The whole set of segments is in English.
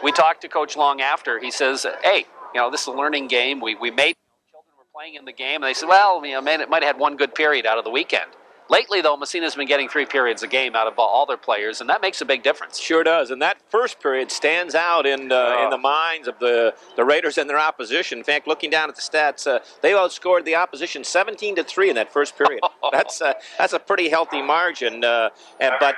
we talked to Coach Long after. He says, hey, this is a learning game. We made children were playing in the game, and they said, well, man, it might have had one good period out of the weekend. Lately, though, Massena's been getting 3 periods a game out of all their players, and that makes a big difference. Sure does, and that first period stands out in the minds of the Raiders and their opposition. In fact, looking down at the stats, they outscored the opposition 17-3 in that first period. That's a pretty healthy margin. But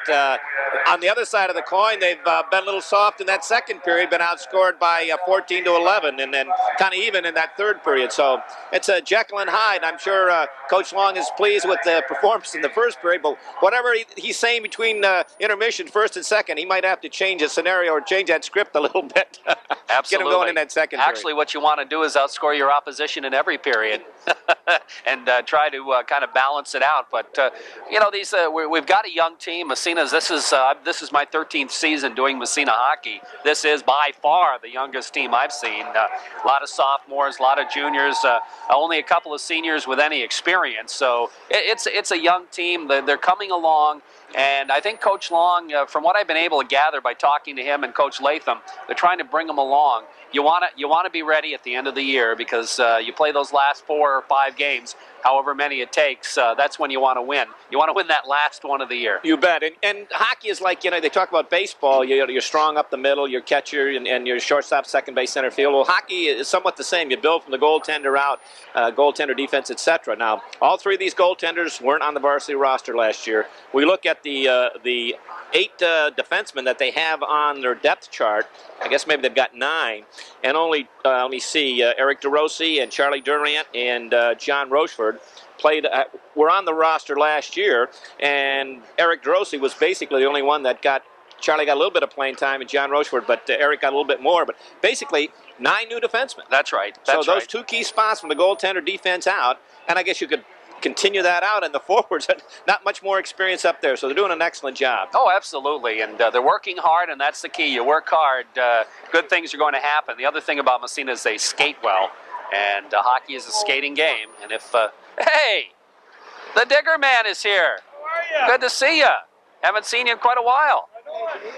on the other side of the coin, they've been a little soft in that second period, been outscored by 14-11, and then kind of even in that third period. So it's a Jekyll and Hyde. I'm sure Coach Long is pleased with the performance in the first period, but whatever he's saying between intermission, first and second, he might have to change the scenario or change that script a little bit. Absolutely. Get him going in that second period. Actually, what you want to do is outscore your opposition in every period and try to kind of balance it out. But, we've got a young team. Massena's, this is my 13th season doing Massena hockey. This is by far the youngest team I've seen. A lot of sophomores, a lot of juniors, only a couple of seniors with any experience. So it's a young team. They're coming along, and I think Coach Long, from what I've been able to gather by talking to him and Coach Latham, they're trying to bring them along. You want to be ready at the end of the year because you play those last 4 or 5 games, however many it takes. That's when you want to win. You want to win that last one of the year. You bet. And hockey is like, they talk about baseball. You're strong up the middle, your catcher, and your shortstop, second base, center field. Well, hockey is somewhat the same. You build from the goaltender out, goaltender, defense, etc. Now, all 3 of these goaltenders weren't on the varsity roster last year. We look at the 8 defensemen that they have on their depth chart. I guess maybe they've got 9, and only let me see, Eric DeRossi and Charlie Durant and John Rocheford were on the roster last year, and Eric DeRossi was basically the only one that Charlie got a little bit of playing time, and John Rocheford, but Eric got a little bit more. But basically, 9 new defensemen. That's right. So those 2 key spots from the goaltender, defense out, and I guess you could continue that out, and the forwards, not much more experience up there, so they're doing an excellent job. Oh, absolutely, and they're working hard, and that's the key. You work hard, good things are going to happen. The other thing about Massena is they skate well, and hockey is a skating game, and if, hey, the Digger Man is here. How are you? Good to see you. Haven't seen you in quite a while.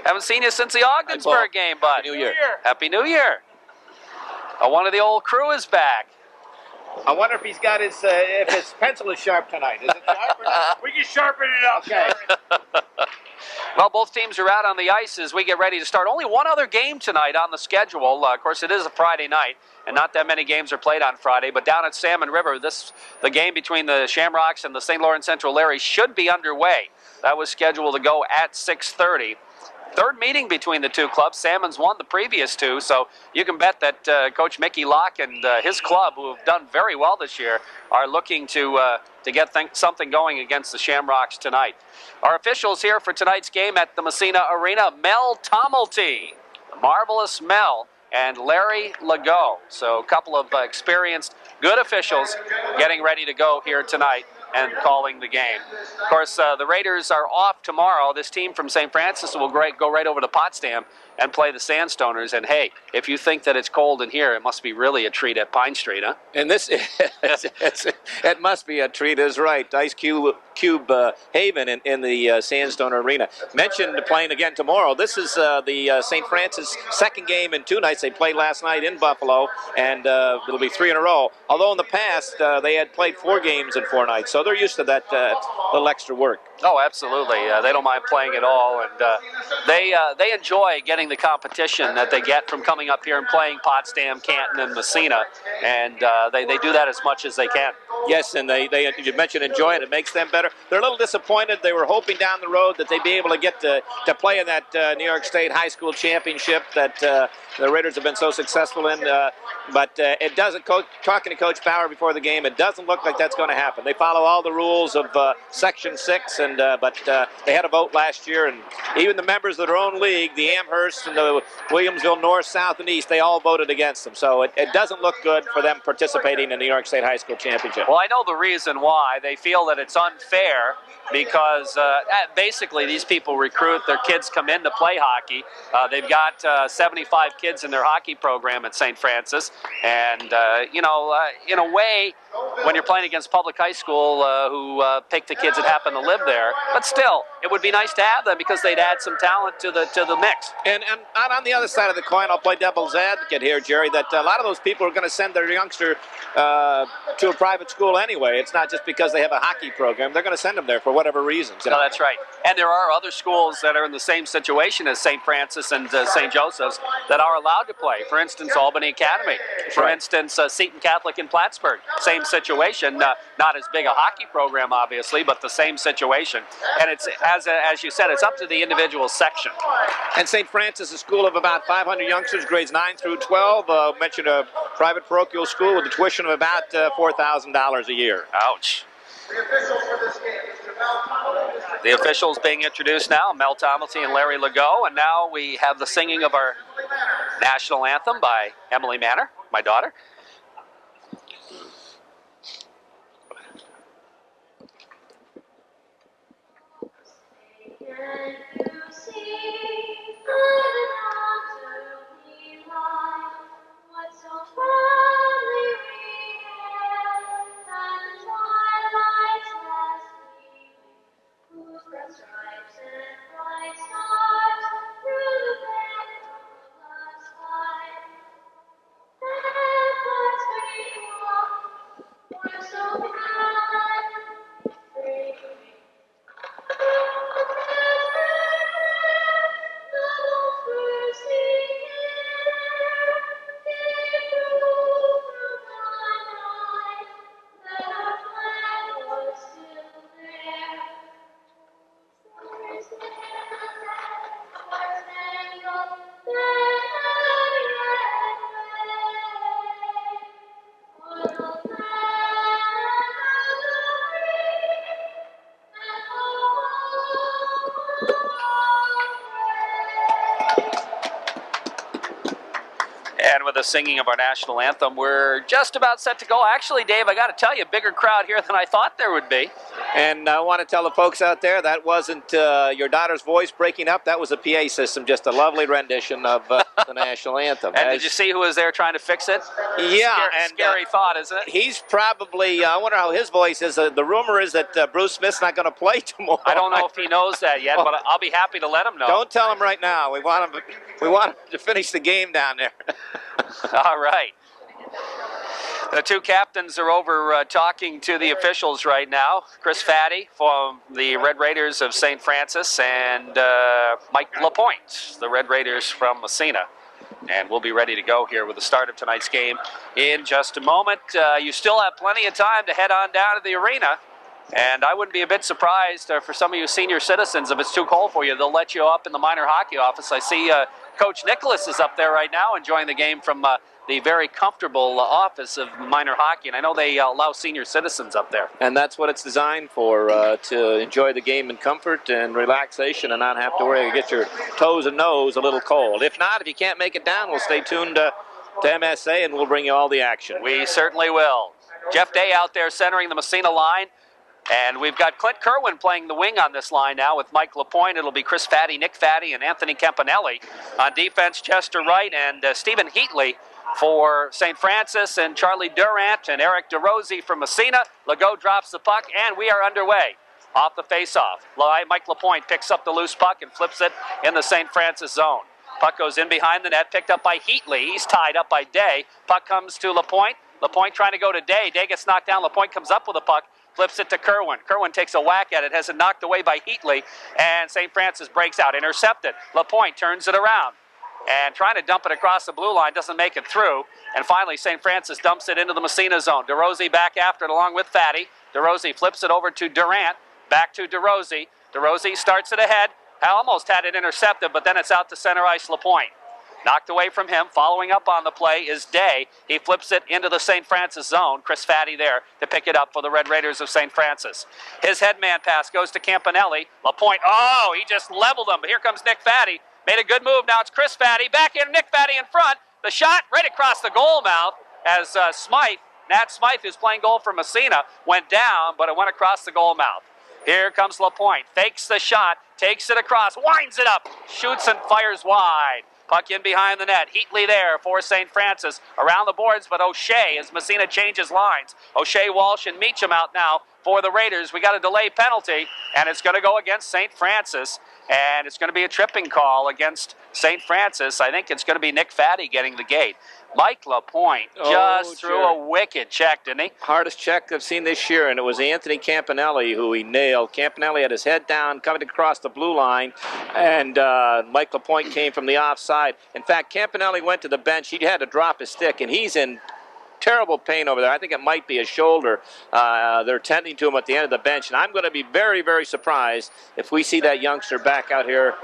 Haven't seen you since the Ogdensburg game, bud. Happy New Year. Happy New Year. One of the old crew is back. I wonder if he's got if his pencil is sharp tonight. Is it sharp or not? We can sharpen it up. Okay. Well, both teams are out on the ice as we get ready to start. Only one other game tonight on the schedule. Of course, it is a Friday night, and not that many games are played on Friday. But down at Salmon River, the game between the Shamrocks and the St. Lawrence Central Larry should be underway. That was scheduled to go at 6:30. Third meeting between the 2 clubs. Salmon's won the previous 2, so you can bet that Coach Mickey Locke and his club, who have done very well this year, are looking to get something going against the Shamrocks tonight. Our officials here for tonight's game at the Massena Arena, Mel Tomelty, the marvelous Mel, and Larry Legault. So a couple of experienced, good officials getting ready to go here tonight and calling the game. Of course, the Raiders are off tomorrow. This team from St. Francis will go right over to Potsdam and play the Sandstoners. And hey, if you think that it's cold in here, it must be really a treat at Pine Street, huh? And this, it must be a treat, is right. Ice Cube Haven in the Sandstone Arena. Mentioned playing again tomorrow. This is the St. Francis second game in 2 nights. They played last night in Buffalo, and it'll be 3 in a row. Although in the past, they had played 4 games in 4 nights, so they're used to that little extra work. Oh, absolutely. They don't mind playing at all, and they enjoy getting the competition that they get from coming up here and playing Potsdam, Canton, and Massena, and they do that as much as they can. Yes, and you mentioned enjoy it. It makes them better. They're a little disappointed. They were hoping down the road that they'd be able to get to play in that New York State High School Championship that the Raiders have been so successful in, but it doesn't. Talking to Coach Bauer before the game, it doesn't look like that's going to happen. They follow all the rules of Section 6, but they had a vote last year, and even the members of their own league, the Amherst and the Williamsville North, South, and East, they all voted against them. So it doesn't look good for them participating in the New York State High School Championship. Well, I know the reason why. They feel that it's unfair because basically these people recruit, their kids come in to play hockey. They've got 75 kids in their hockey program at St. Francis. And, in a way, when you're playing against public high school who pick the kids that happen to live there, but still, it would be nice to have them because they'd add some talent to the mix. And on the other side of the coin, I'll play devil's advocate here, Jerry, that a lot of those people are going to send their youngster to a private school anyway. It's not just because they have a hockey program. They're going to send them there for whatever reasons. No, that's right. And there are other schools that are in the same situation as St. Francis and St. Joseph's that are allowed to play. For instance, Albany Academy. For instance, Seton Catholic in Plattsburgh. Same situation. Not as big a hockey program, obviously, but the same situation. And it's, as you said, it's up to the individual section. And St. Francis, a school of about 500 youngsters, grades 9 through 12. Mentioned a private parochial school with a tuition of about $4,000 a year. Ouch. The officials being introduced now, Mel Tomlinson and Larry Legault, and now we have the singing of our national anthem by Emily Manor, my daughter. And with the singing of our national anthem, we're just about set to go. Actually, Dave, I got to tell you, bigger crowd here than I thought there would be. And I want to tell the folks out there that wasn't your daughter's voice breaking up. That was a PA system, just a lovely rendition of the national anthem. And did you see who was there trying to fix it? Yeah. Scary thought, isn't it? He's probably, I wonder how his voice is. The rumor is that Bruce Smith's not going to play tomorrow. I don't know if he knows that yet, but I'll be happy to let him know. Don't tell him right now. We want him to finish the game down there. All right. The two captains are over talking to the officials right now. Chris Fatty from the Red Raiders of St. Francis and Mike Lapointe, the Red Raiders from Massena. And we'll be ready to go here with the start of tonight's game in just a moment. You still have plenty of time to head on down to the arena. And I wouldn't be a bit surprised for some of you senior citizens, if it's too cold for you, they'll let you up in the minor hockey office. I see Coach Nicholas is up there right now enjoying the game from the very comfortable office of minor hockey. And I know they allow senior citizens up there. And that's what it's designed for, to enjoy the game in comfort and relaxation and not have to worry, get your toes and nose a little cold. If not, if you can't make it down, we'll stay tuned to MSA and we'll bring you all the action. We certainly will. Jeff Day out there centering the Massena line. And we've got Clint Kerwin playing the wing on this line now with Mike Lapointe. It'll be Chris Fatty, Nick Fatty, and Anthony Campanelli. On defense, Chester Wright and Stephen Heatley for St. Francis, and Charlie Durant and Eric DeRosie from Massena. Legault drops the puck, and we are underway. Off the face-off, Mike Lapointe picks up the loose puck and flips it in the St. Francis zone. Puck goes in behind the net, picked up by Heatley. He's tied up by Day. Puck comes to Lapointe. Lapointe trying to go to Day. Day gets knocked down. Lapointe comes up with the puck. Flips it to Kerwin. Kerwin takes a whack at it, has it knocked away by Heatley, and St. Francis breaks out, intercepted. Lapointe turns it around, and trying to dump it across the blue line, doesn't make it through, and finally St. Francis dumps it into the Massena zone. DeRosie back after it along with Fatty. DeRosie flips it over to Durant, back to DeRosie. DeRosie starts it ahead, almost had it intercepted, but then it's out to center ice Lapointe. Knocked away from him, following up on the play is Day. He flips it into the St. Francis zone. Chris Fatty there to pick it up for the Red Raiders of St. Francis. His headman pass goes to Campanelli. Lapointe, he just leveled him. But here comes Nick Fatty. Made a good move. Now it's Chris Fatty. Back in, Nick Fatty in front. The shot right across the goal mouth as Smythe Nat Smythe, who's playing goal for Massena, went down, but it went across the goal mouth. Here comes LaPointe, fakes the shot, takes it across, winds it up, shoots and fires wide. Puck in behind the net. Heatley there for St. Francis. Around the boards, but O'Shea as Massena changes lines. O'Shea, Walsh, and Meacham out now for the Raiders. We got a delay penalty, and it's going to go against St. Francis. And it's going to be a tripping call against St. Francis. I think it's going to be Nick Fatty getting the gate. Mike LaPointe just threw a wicked check, didn't he? Hardest check I've seen this year, and it was Anthony Campanelli who he nailed. Campanelli had his head down, coming across the blue line, and Mike LaPointe came from the offside. In fact, Campanelli went to the bench. He had to drop his stick, and he's in terrible pain over there. I think it might be his shoulder. They're tending to him at the end of the bench, and I'm going to be very, very surprised if we see that youngster back out here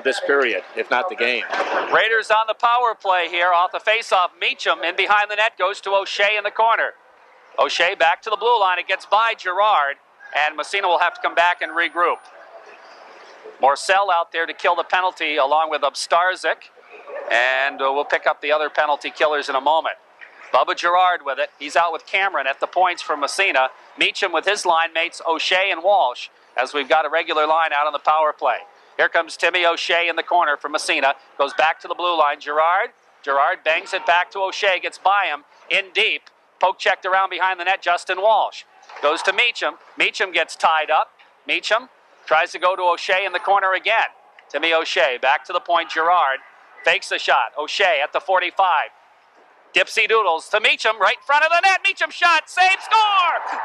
this period, if not the game. Raiders on the power play here off the faceoff. Meacham in behind the net goes to O'Shea in the corner. O'Shea back to the blue line. It gets by Gerard, and Massena will have to come back and regroup. Morcell out there to kill the penalty along with Obstarzik, and we'll pick up the other penalty killers in a moment. Bubba Gerard with it. He's out with Cameron at the points for Massena. Meacham with his line mates O'Shea and Walsh, as we've got a regular line out on the power play. Here comes Timmy O'Shea in the corner for Massena. Goes back to the blue line. Gerard bangs it back to O'Shea. Gets by him in deep. Poke checked around behind the net. Justin Walsh goes to Meacham. Meacham gets tied up. Meacham tries to go to O'Shea in the corner again. Timmy O'Shea back to the point. Gerard fakes the shot. O'Shea at the 45. Dipsy Doodles to Meacham, right in front of the net. Meacham shot, save, score!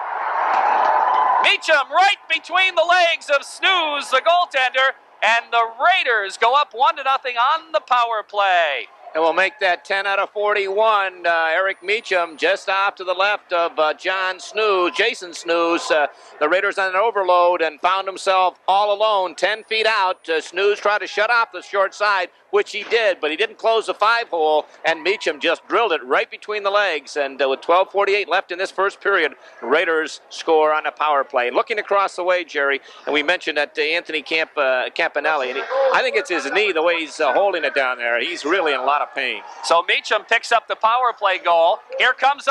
Meacham right between the legs of Snooze, the goaltender, and the Raiders go up 1-0 on the power play. And we'll make that 10 out of 41. Eric Meacham just off to the left of Jason Snooze. The Raiders on an overload and found himself all alone, 10 feet out. Snooze tried to shut off the short side, which he did, but he didn't close the 5-hole, and Meacham just drilled it right between the legs. And with 12:48 left in this first period, Raiders score on a power play. Looking across the way, Jerry, and we mentioned that Anthony Campanelli, and I think it's his knee, the way he's holding it down there. He's really in a lot of pain. So Meacham picks up the power play goal. Here comes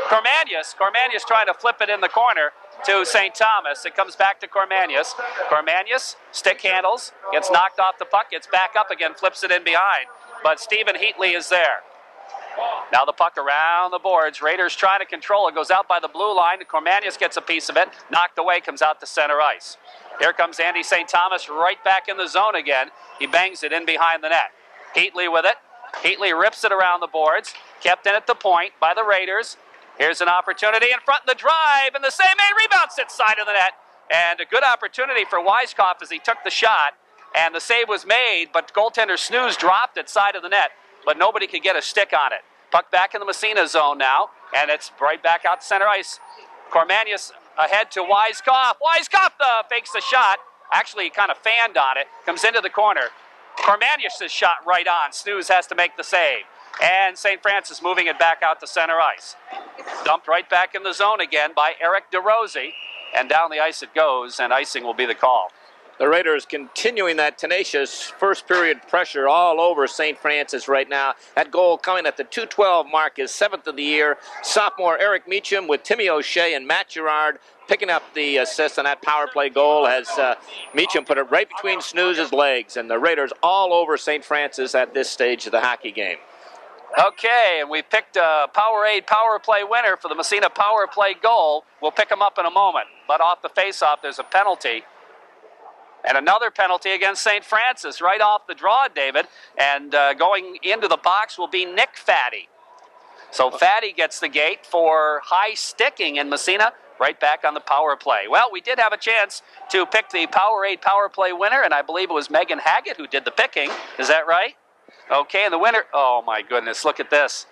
Cormanius. Cormanius trying to flip it in the corner to St. Thomas. It comes back to Cormanius. Cormanius stick handles, gets knocked off the puck, gets back up again, flips it in behind. But Stephen Heatley is there. Now the puck around the boards. Raiders trying to control it. Goes out by the blue line. Cormanius gets a piece of it. Knocked away, comes out to center ice. Here comes Andy St. Thomas right back in the zone again. He bangs it in behind the net. Heatley with it. Heatley rips it around the boards. Kept in at the point by the Raiders. Here's an opportunity in front of the drive, and the same made rebound sits side of the net. And a good opportunity for Weiskopf as he took the shot, and the save was made, but goaltender Snooze dropped it side of the net, but nobody could get a stick on it. Puck back in the Massena zone now, and it's right back out to center ice. Cormanius ahead to Weiskopf. Weiskopf fakes the shot. Actually, he kind of fanned on it. Comes into the corner. Cormanius' shot right on. Snooze has to make the save. And St. Francis moving it back out to center ice. Dumped right back in the zone again by Eric DeRosie. And down the ice it goes, and icing will be the call. The Raiders continuing that tenacious first period pressure all over St. Francis right now. That goal coming at the 2:12 mark is 7th of the year. Sophomore Eric Meacham with Timmy O'Shea and Matt Gerard picking up the assist on that power play goal as Meacham put it right between Snooze's legs. And the Raiders all over St. Francis at this stage of the hockey game. Okay, and we picked a Powerade power play winner for the Massena power play goal. We'll pick them up in a moment. But off the faceoff, there's a penalty. And another penalty against St. Francis right off the draw, David. And going into the box will be Nick Fatty. So Fatty gets the gate for high sticking in Massena, right back on the power play. Well, we did have a chance to pick the Powerade power play winner, and I believe it was Megan Haggett who did the picking. Is that right? Okay, and the winner, oh my goodness, look at this.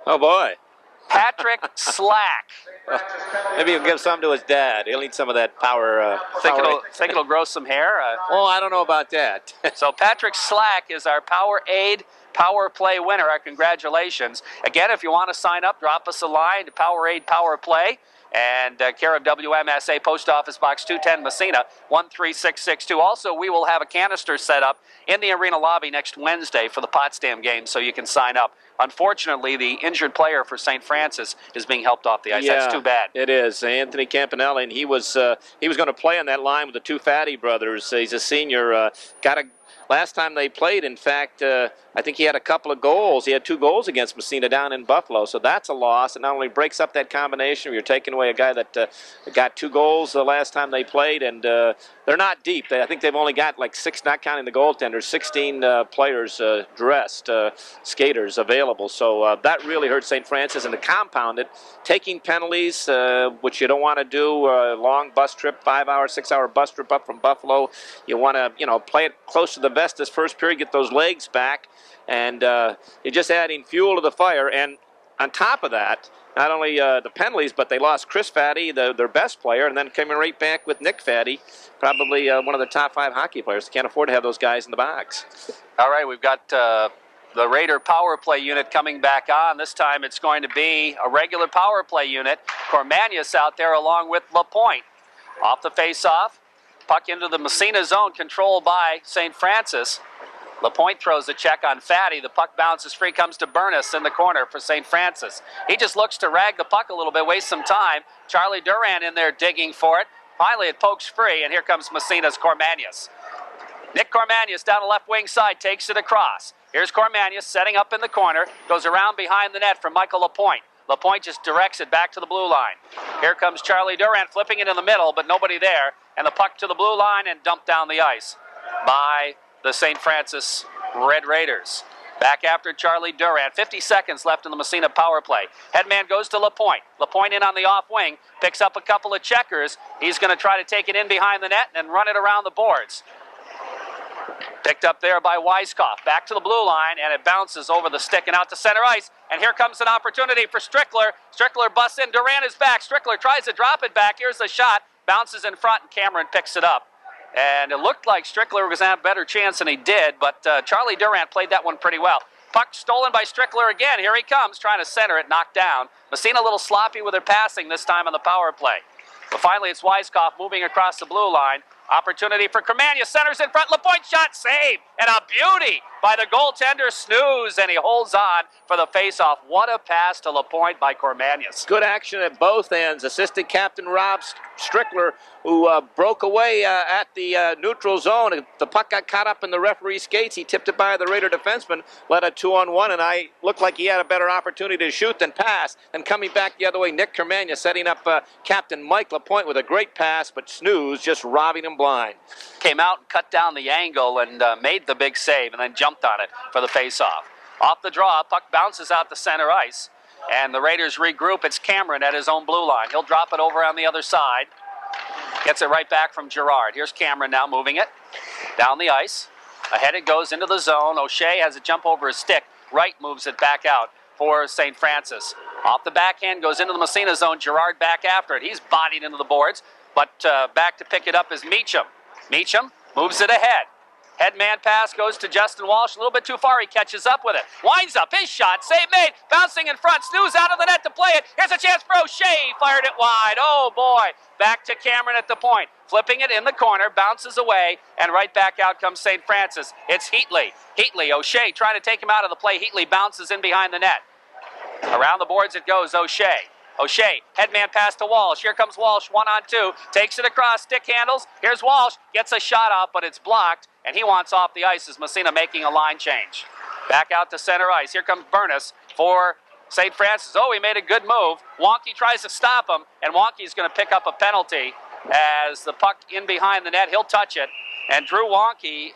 Oh boy. Patrick Slack. Maybe he'll give some to his dad. He'll need some of that power. Think it'll grow some hair? Oh, I don't know about that. So Patrick Slack is our Powerade Power Play winner. Our congratulations. Again, if you want to sign up, drop us a line to Powerade Power Play. And care of WMSA, Post Office Box 210, Massena, 13662. Also, we will have a canister set up in the arena lobby next Wednesday for the Potsdam game, so you can sign up. Unfortunately, the injured player for St. Francis is being helped off the ice. Yeah, that's too bad. It is. Anthony Campanelli, and he was going to play on that line with the two Fatty brothers. He's a senior. Last time they played, in fact, I think he had a couple of goals. He had 2 goals against Massena down in Buffalo, so that's a loss. It not only breaks up that combination, you're taking away a guy that got 2 goals the last time they played, and they're not deep. I think they've only got like 6, not counting the goaltenders, 16 players dressed, skaters available. So that really hurt St. Francis, and to compound it, taking penalties, which you don't want to do, long bus trip, 5-hour, 6-hour bus trip up from Buffalo. You want to, play it close to the vest this first period, get those legs back, and you're just adding fuel to the fire. And on top of that, not only the penalties, but they lost Chris Fatty, their best player, and then coming right back with Nick Fatty, probably one of the top 5 hockey players. They can't afford to have those guys in the box. All right, we've got the Raider power play unit coming back on. This time it's going to be a regular power play unit. Cormanius out there along with LaPointe. Off the face-off, puck into the Massena zone, controlled by St. Francis. LaPointe throws a check on Fatty. The puck bounces free, comes to Burness in the corner for St. Francis. He just looks to rag the puck a little bit, waste some time. Charlie Duran in there digging for it. Finally, it pokes free, and here comes Massena's Cormanius. Nick Cormanius down the left wing side, takes it across. Here's Cormanius setting up in the corner, goes around behind the net for Michael LaPointe. LaPointe just directs it back to the blue line. Here comes Charlie Duran flipping it in the middle, but nobody there, and the puck to the blue line and dumped down the ice by the St. Francis Red Raiders. Back after Charlie Duran. 50 seconds left in the Massena power play. Headman goes to LaPointe. LaPointe in on the off wing. Picks up a couple of checkers. He's going to try to take it in behind the net and run it around the boards. Picked up there by Weiskopf. Back to the blue line, and it bounces over the stick and out to center ice. And here comes an opportunity for Strickler. Strickler busts in. Duran is back. Strickler tries to drop it back. Here's the shot. Bounces in front, and Cameron picks it up. And it looked like Strickler was going to have a better chance than he did, but Charlie Duran played that one pretty well. Puck stolen by Strickler again. Here he comes, trying to center it, knocked down. Massena a little sloppy with her passing this time on the power play. But finally, it's Weiskopf moving across the blue line. Opportunity for Cormanius, centers in front. LaPointe shot, save, and a beauty by the goaltender, Snooze, and he holds on for the faceoff. What a pass to LaPointe by Cormanius. Good action at both ends. Assistant captain Rob Strickler, who broke away at the neutral zone. The puck got caught up in the referee's skates. He tipped it by the Raider defenseman, led a 2-on-1, and I looked like he had a better opportunity to shoot than pass. And coming back the other way, Nick Cormanius setting up Captain Mike LaPointe with a great pass, but Snooze just robbing him blind. Came out and cut down the angle and made the big save and then jumped on it for the faceoff. Off the draw, puck bounces out to center ice, and the Raiders regroup. It's Cameron at his own blue line. He'll drop it over on the other side. Gets it right back from Gerard. Here's Cameron now moving it down the ice. Ahead it goes into the zone. O'Shea has a jump over his stick. Wright moves it back out for St. Francis. Off the backhand, goes into the Massena zone. Gerard back after it. He's bodied into the boards, but back to pick it up is Meacham. Meacham moves it ahead. Headman pass goes to Justin Walsh. A little bit too far. He catches up with it. Winds up his shot. Save made. Bouncing in front. Snooze out of the net to play it. Here's a chance for O'Shea. Fired it wide. Oh, boy. Back to Cameron at the point. Flipping it in the corner. Bounces away. And right back out comes St. Francis. It's Heatley. Heatley. O'Shea trying to take him out of the play. Heatley bounces in behind the net. Around the boards it goes. O'Shea. O'Shea, headman pass to Walsh. Here comes Walsh, 1-on-2. Takes it across, stick handles. Here's Walsh, gets a shot out, but it's blocked, and he wants off the ice as Massena making a line change. Back out to center ice. Here comes Burness for St. Francis. Oh, he made a good move. Wonky tries to stop him, and Wonky's going to pick up a penalty as the puck in behind the net. He'll touch it, and Drew Wonky,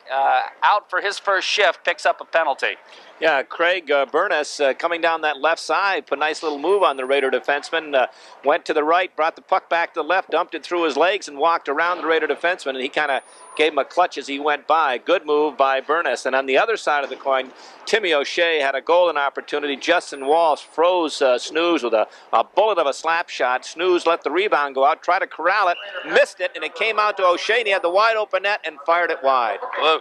out for his first shift, picks up a penalty. Yeah, Craig Burness coming down that left side, put a nice little move on the Raider defenseman. Went to the right, brought the puck back to the left, dumped it through his legs, and walked around the Raider defenseman. And he kind of gave him a clutch as he went by. Good move by Burness. And on the other side of the coin, Timmy O'Shea had a golden opportunity. Justin Walsh froze Snooze with a bullet of a slap shot. Snooze let the rebound go out, tried to corral it, missed it, and it came out to O'Shea, and he had the wide open net and fired it wide. Whoa.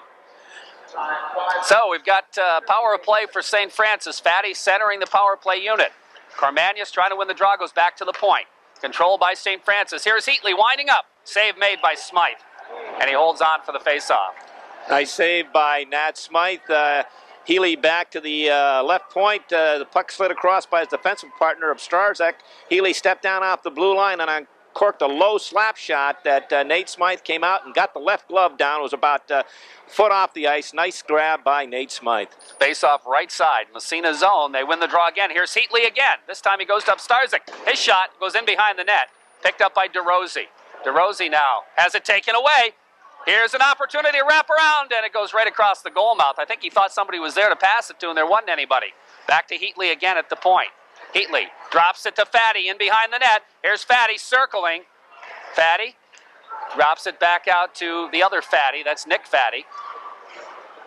So we've got power play for St. Francis. Fatty centering the power play unit. Carmanius trying to win the draw, goes back to the point. Controlled by St. Francis. Here's Heatley winding up. Save made by Smythe. And he holds on for the faceoff. Nice save by Nat Smythe. Healy back to the left point. The puck slid across by his defensive partner of Starzek. Healy stepped down off the blue line and uncorked a low slap shot that Nate Smythe came out and got the left glove down. It was about foot off the ice. Nice grab by Nate Smythe. Face off right side. Massena zone. They win the draw again. Here's Heatley again. This time he goes to Starzek. His shot goes in behind the net. Picked up by DeRozzi. DeRozzi now has it taken away. Here's an opportunity to wrap around, and it goes right across the goal mouth. I think he thought somebody was there to pass it to, and there wasn't anybody. Back to Heatley again at the point. Heatley drops it to Fatty in behind the net. Here's Fatty circling. Fatty drops it back out to the other Fatty. That's Nick Fatty.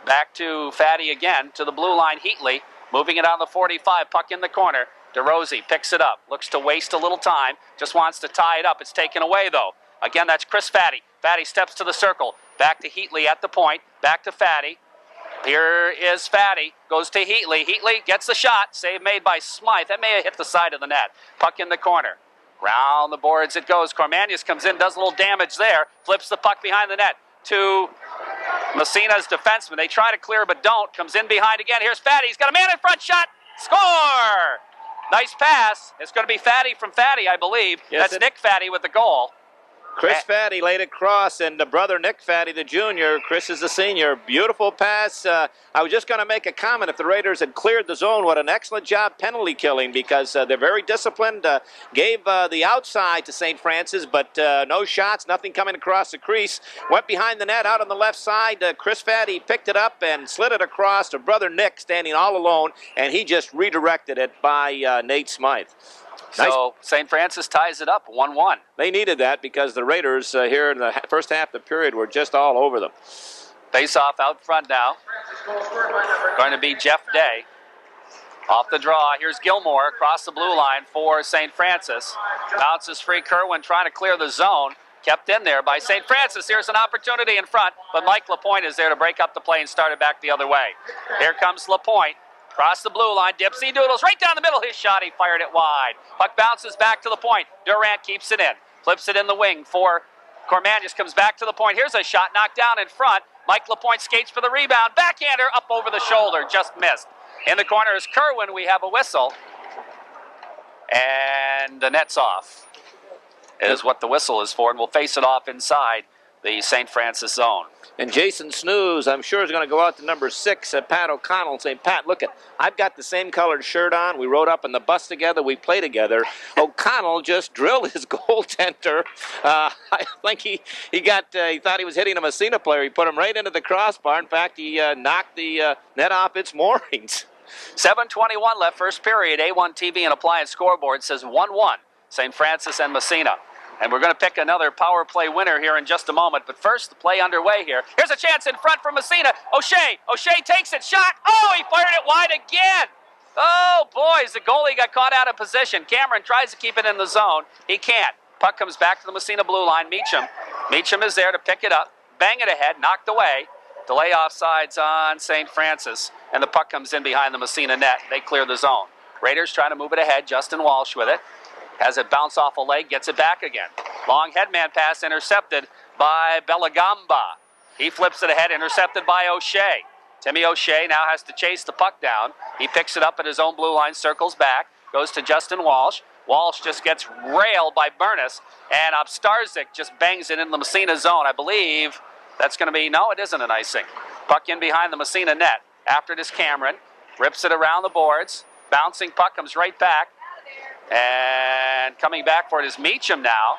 Back to Fatty again, to the blue line. Heatley moving it on the 45, puck in the corner. DeRozzi picks it up, looks to waste a little time, just wants to tie it up. It's taken away, though. Again, that's Chris Fatty. Fatty steps to the circle. Back to Heatley at the point. Back to Fatty. Here is Fatty. Goes to Heatley. Heatley gets the shot. Save made by Smythe. That may have hit the side of the net. Puck in the corner. Round the boards it goes. Carmanius comes in, does a little damage there. Flips the puck behind the net to Massena's defenseman. They try to clear but don't. Comes in behind again. Here's Fatty. He's got a man in front. Shot. Score! Nice pass. It's going to be Fatty from Fatty, I believe. Yes, that's Nick Fatty with the goal. Chris Fatty laid it across, and the brother Nick Fatty, the junior. Chris is the senior. Beautiful pass. I was just going to make a comment. If the Raiders had cleared the zone, what an excellent job penalty killing, because they're very disciplined. Gave the outside to St. Francis, but no shots, nothing coming across the crease. Went behind the net out on the left side. Chris Fatty picked it up and slid it across to brother Nick standing all alone, and he just redirected it by Nate Smythe. So Nice. St. Francis ties it up 1-1. They needed that because the Raiders here in the first half of the period were just all over them. Face off out front now. Going to be Jeff Day. Off the draw. Here's Gilmore across the blue line for St. Francis. Bounces free. Kerwin trying to clear the zone. Kept in there by St. Francis. Here's an opportunity in front, but Mike Lapointe is there to break up the play and start it back the other way. Here comes Lapointe. Across the blue line, Dipsy doodles right down the middle. His shot, he fired it wide. Puck bounces back to the point. Durant keeps it in. Flips it in the wing for Cormanius. Comes back to the point. Here's a shot knocked down in front. Mike Lapointe skates for the rebound. Backhander up over the shoulder. Just missed. In the corner is Kerwin. We have a whistle. And the net's off. Is what the whistle is for. And we'll face it off inside the St. Francis zone. And Jason Snooze, I'm sure, is going to go out to number 6 at Pat O'Connell and say, Pat, look, I've got the same colored shirt on. We rode up in the bus together. We play together. O'Connell just drilled his goaltender. I think he thought he was hitting a Massena player. He put him right into the crossbar. In fact, he knocked the net off its moorings. 7:21 left, first period. A1 TV and Appliance scoreboard says 1-1, St. Francis and Massena. And we're going to pick another power play winner here in just a moment. But first, the play underway here. Here's a chance in front for Massena. O'Shea takes it. Shot. Oh, he fired it wide again. Oh, boys, the goalie got caught out of position. Cameron tries to keep it in the zone. He can't. Puck comes back to the Massena blue line. Meacham is there to pick it up. Bang it ahead. Knocked away. Delay offsides on St. Francis. And the puck comes in behind the Massena net. They clear the zone. Raiders trying to move it ahead. Justin Walsh with it. Has it bounce off a leg, gets it back again. Long headman pass intercepted by Belagamba. He flips it ahead, intercepted by O'Shea. Timmy O'Shea now has to chase the puck down. He picks it up at his own blue line, circles back, goes to Justin Walsh. Walsh just gets railed by Burness, and Obstarzik just bangs it in the Massena zone. I believe that's going to be, no, it isn't an icing. Puck in behind the Massena net. After it is Cameron, rips it around the boards. Bouncing puck comes right back. And coming back for it is Meacham now.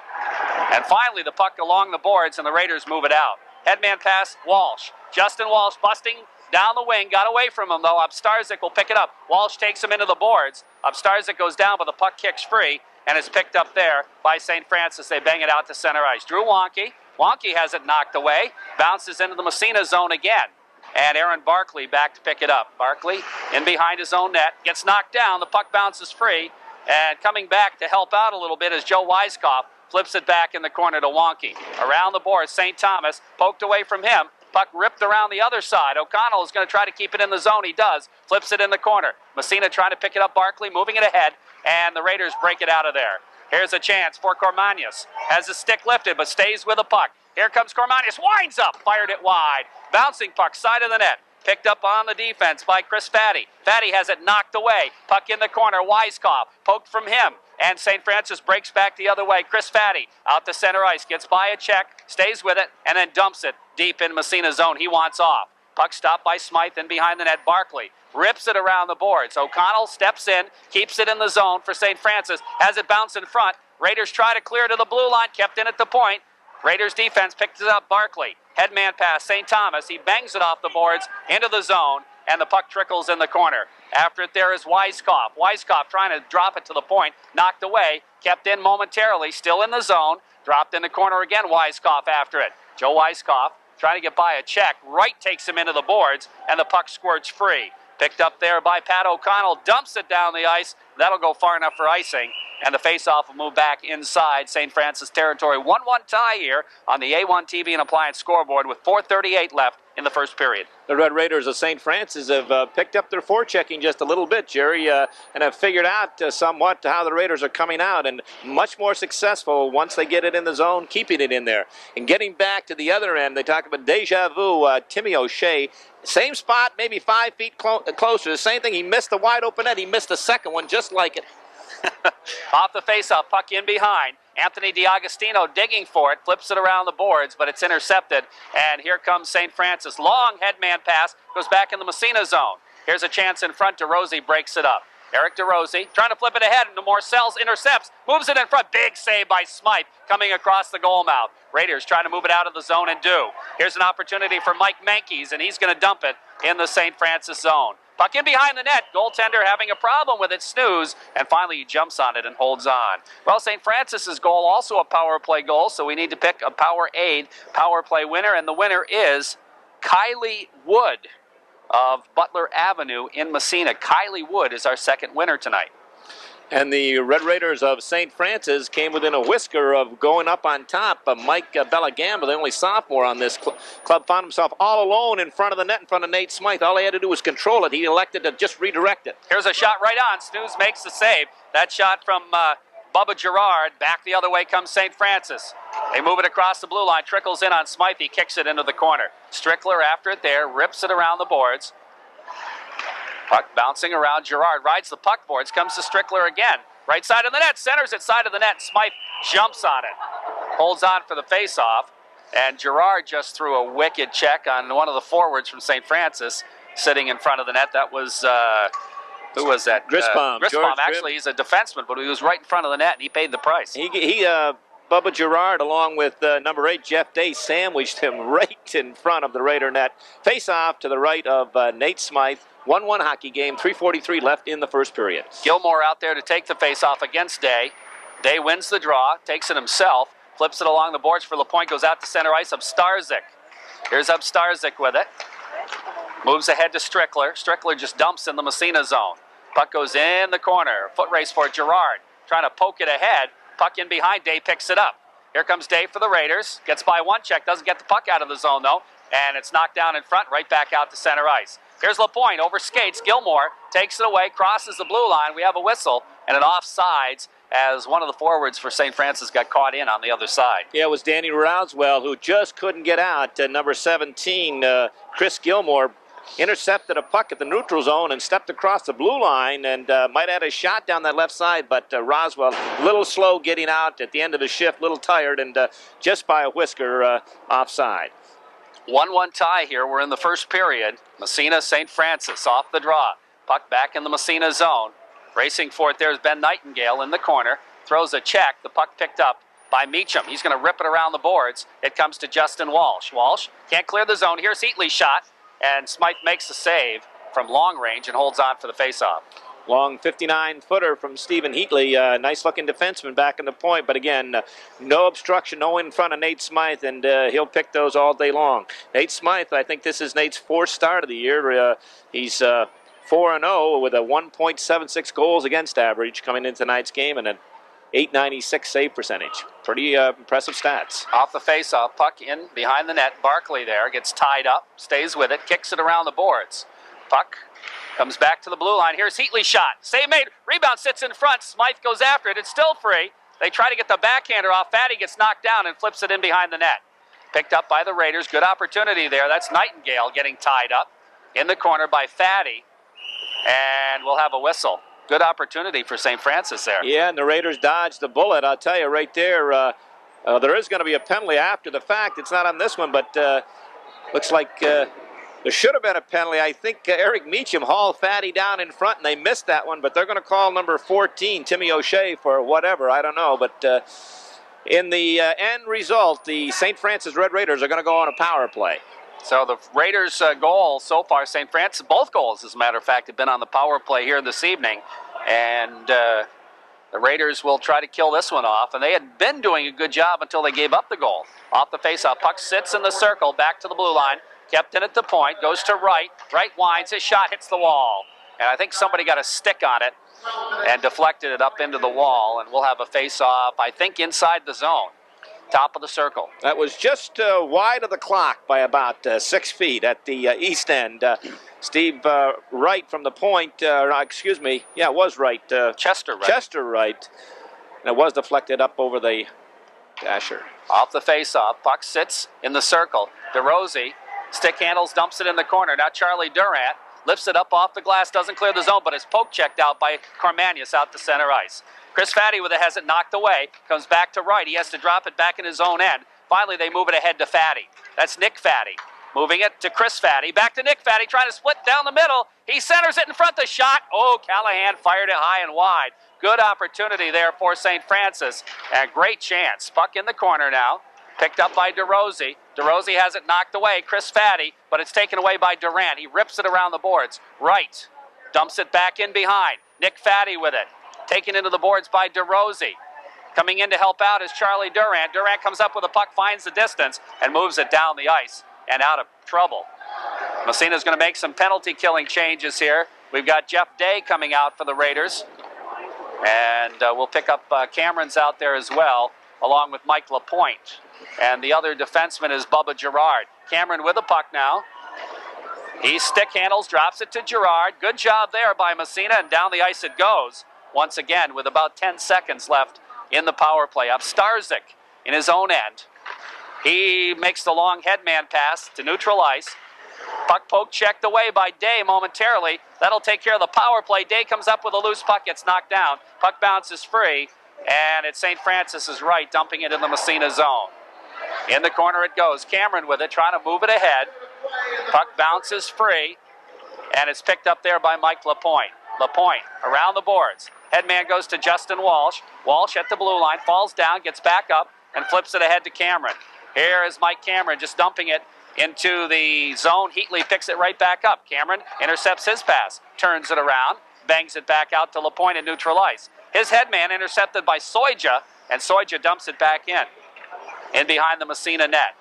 And finally the puck along the boards and the Raiders move it out. Headman pass, Walsh. Justin Walsh busting down the wing, got away from him though. Obstarzik will pick it up. Walsh takes him into the boards. Obstarzik goes down, but the puck kicks free and is picked up there by St. Francis. They bang it out to center ice. Drew Wonky. Wonky has it knocked away. Bounces into the Massena zone again. And Aaron Barkley back to pick it up. Barkley in behind his own net. Gets knocked down. The puck bounces free. And coming back to help out a little bit is Joe Weiskopf. Flips it back in the corner to Wonky. Around the board, St. Thomas poked away from him. Puck ripped around the other side. O'Connell is going to try to keep it in the zone. He does. Flips it in the corner. Massena trying to pick it up. Barkley moving it ahead. And the Raiders break it out of there. Here's a chance for Cormanius. Has his stick lifted but stays with the puck. Here comes Cormanius. Winds up. Fired it wide. Bouncing puck. Side of the net. Picked up on the defense by Chris Fatty. Fatty has it knocked away. Puck in the corner. Weiskopf poked from him. And St. Francis breaks back the other way. Chris Fatty out to center ice. Gets by a check. Stays with it. And then dumps it deep in Massena's zone. He wants off. Puck stopped by Smythe and behind the net. Barkley rips it around the boards. O'Connell steps in. Keeps it in the zone for St. Francis. Has it bounce in front. Raiders try to clear to the blue line. Kept in at the point. Raiders defense picks it up. Barkley. Headman pass. St. Thomas. He bangs it off the boards into the zone. And the puck trickles in the corner. After it there is Weiskopf. Weiskopf trying to drop it to the point. Knocked away. Kept in momentarily. Still in the zone. Dropped in the corner again. Weiskopf after it. Joe Weiskopf trying to get by a check. Wright takes him into the boards. And the puck squirts free. Picked up there by Pat O'Connell. Dumps it down the ice. That'll go far enough for icing. And the faceoff will move back inside St. Francis territory. 1-1 tie here on the A1 TV and Appliance scoreboard with 4:38 left in the first period. The Red Raiders of St. Francis have picked up their forechecking just a little bit, Jerry, and have figured out somewhat how the Raiders are coming out, and much more successful once they get it in the zone, keeping it in there. And getting back to the other end, they talk about deja vu. Timmy O'Shea, same spot, maybe 5 feet closer. The same thing. He missed the wide open net. He missed the second one just like it. Off the faceoff, puck in behind. Anthony DiAgostino digging for it, flips it around the boards, but it's intercepted. And here comes St. Francis. Long headman pass, goes back in the Massena zone. Here's a chance in front. DeRosie breaks it up. Eric DeRosie trying to flip it ahead, and Morcells intercepts, moves it in front. Big save by Smythe coming across the goal mouth. Raiders trying to move it out of the zone and do. Here's an opportunity for Mike Menkes, and he's going to dump it in the St. Francis zone. Puck in behind the net. Goaltender having a problem with it. Snooze. And finally he jumps on it and holds on. Well, St. Francis's goal also a power play goal, so we need to pick a power aid power play winner. And the winner is Kylie Wood of Butler Avenue in Massena. Kylie Wood is our second winner tonight. And the Red Raiders of St. Francis came within a whisker of going up on top. Mike Bellagamba, the only sophomore on this club, found himself all alone in front of the net, in front of Nate Smythe. All he had to do was control it. He elected to just redirect it. Here's a shot right on. Snooze makes the save. That shot from Bubba Gerard. Back the other way comes St. Francis. They move it across the blue line. Trickles in on Smythe. He kicks it into the corner. Strickler after it there. Rips it around the boards. Puck bouncing around. Gerard rides the puck boards. Comes to Strickler again. Right side of the net. Centers it side of the net. Smythe jumps on it. Holds on for the faceoff. And Gerard just threw a wicked check on one of the forwards from St. Francis sitting in front of the net. That was, who was that? Grisbaum. Grisbaum. Actually, he's a defenseman, but he was right in front of the net, and he paid the price. Bubba Gerard, along with number 8, Jeff Day, sandwiched him right in front of the Raider net. Face-off to the right of Nate Smythe. 1-1 hockey game, 3:43 left in the first period. Gilmore out there to take the face-off against Day. Day wins the draw, takes it himself, flips it along the boards for LaPointe, goes out to center ice. Starzik. Here's Starzik with it. Moves ahead to Strickler. Strickler just dumps in the Massena zone. Puck goes in the corner. Foot race for Gerard. Trying to poke it ahead. Puck in behind. Day picks it up. Here comes Day for the Raiders. Gets by one check. Doesn't get the puck out of the zone, though. And it's knocked down in front, right back out to center ice. Here's LaPointe over skates. Gilmore takes it away, crosses the blue line. We have a whistle and an offsides as one of the forwards for St. Francis got caught in on the other side. Yeah, it was Danny Roswell who just couldn't get out. Number 17, Chris Gilmore, intercepted a puck at the neutral zone and stepped across the blue line and might have had a shot down that left side, but Roswell a little slow getting out at the end of his shift, a little tired, and just by a whisker offside. 1-1 tie here. We're in the first period. Massena, St. Francis off the draw. Puck back in the Massena zone. Racing for it, there's Ben Nightingale in the corner. Throws a check. The puck picked up by Meacham. He's going to rip it around the boards. It comes to Justin Walsh. Walsh can't clear the zone. Here's Heatley's shot. and Smythe makes the save from long range and holds on for the faceoff. Long 59-footer from Stephen Heatley. Nice-looking defenseman back in the point. But again, no obstruction, no in front of Nate Smythe, and he'll pick those all day long. Nate Smythe, I think this is Nate's fourth start of the year. He's 4-0 with a 1.76 goals against average coming into tonight's game and an .896 save percentage. Pretty impressive stats. Off the faceoff, puck in behind the net. Barkley there gets tied up, stays with it, kicks it around the boards. Puck comes back to the blue line. Here's Heatley's shot. Save made. Rebound sits in front. Smythe goes after it. It's still free. They try to get the backhander off. Fatty gets knocked down and flips it in behind the net. Picked up by the Raiders. Good opportunity there. That's Nightingale getting tied up in the corner by Fatty. And we'll have a whistle. Good opportunity for St. Francis there. Yeah, and the Raiders dodged the bullet. I'll tell you right there, there is going to be a penalty after the fact. It's not on this one, but looks like there should have been a penalty. I think Eric Meacham hauled Fatty down in front, and they missed that one, but they're going to call number 14, Timmy O'Shea, for whatever. I don't know, but in the end result, the St. Francis Red Raiders are going to go on a power play. So the Raiders' goal so far, St. Francis, both goals, as a matter of fact, have been on the power play here this evening. And the Raiders will try to kill this one off. And they had been doing a good job until they gave up the goal. Off the faceoff, puck sits in the circle, back to the blue line. Kept in at the point, goes to right. Right winds, his shot hits the wall. And I think somebody got a stick on it and deflected it up into the wall. And we'll have a face-off, I think, inside the zone. Top of the circle. That was just wide of the clock by about 6 feet at the east end. Steve Wright from the point, excuse me, yeah, it was Wright. Chester Wright. Chester Wright. And it was deflected up over the dasher. Off the face-off, puck sits in the circle. DeRosie, stick handles, dumps it in the corner. Now Charlie Durant lifts it up off the glass, doesn't clear the zone, but is poke checked out by Carmanius out to center ice. Chris Fatty with it has it knocked away, comes back to right. He has to drop it back in his own end. Finally, they move it ahead to Fatty. That's Nick Fatty. Moving it to Chris Fatty. Back to Nick Fatty, trying to split down the middle. He centers it in front of the shot. Oh, Callahan fired it high and wide. Good opportunity there for St. Francis. And great chance. Puck in the corner now. Picked up by DeRosie. DeRosie has it knocked away. Chris Fatty, but it's taken away by Durant. He rips it around the boards. Right. Dumps it back in behind. Nick Fatty with it. Taken into the boards by DeRosie. Coming in to help out is Charlie Durant. Durant comes up with a puck, finds the distance, and moves it down the ice and out of trouble. Massena's going to make some penalty-killing changes here. We've got Jeff Day coming out for the Raiders. And we'll pick up Cameron's out there as well, along with Mike Lapointe. And the other defenseman is Bubba Girard. Cameron with the puck now. He stick handles, drops it to Girard. Good job there by Massena, and down the ice it goes. Once again, with about 10 seconds left in the power play. Up Starzyk in his own end. He makes the long headman pass to neutral ice. Puck poke checked away by Day momentarily. That'll take care of the power play. Day comes up with a loose puck, gets knocked down. Puck bounces free, and it's St. Francis's right, dumping it in the Massena zone. In the corner it goes. Cameron with it, trying to move it ahead. Puck bounces free, and it's picked up there by Mike Lapointe. Lapointe around the boards. Headman goes to Justin Walsh. Walsh at the blue line, falls down, gets back up, and flips it ahead to Cameron. Here is Mike Cameron just dumping it into the zone. Heatley picks it right back up. Cameron intercepts his pass, turns it around, bangs it back out to Lapointe at neutral ice. His headman intercepted by Soija, and Soija dumps it back in behind the Massena net.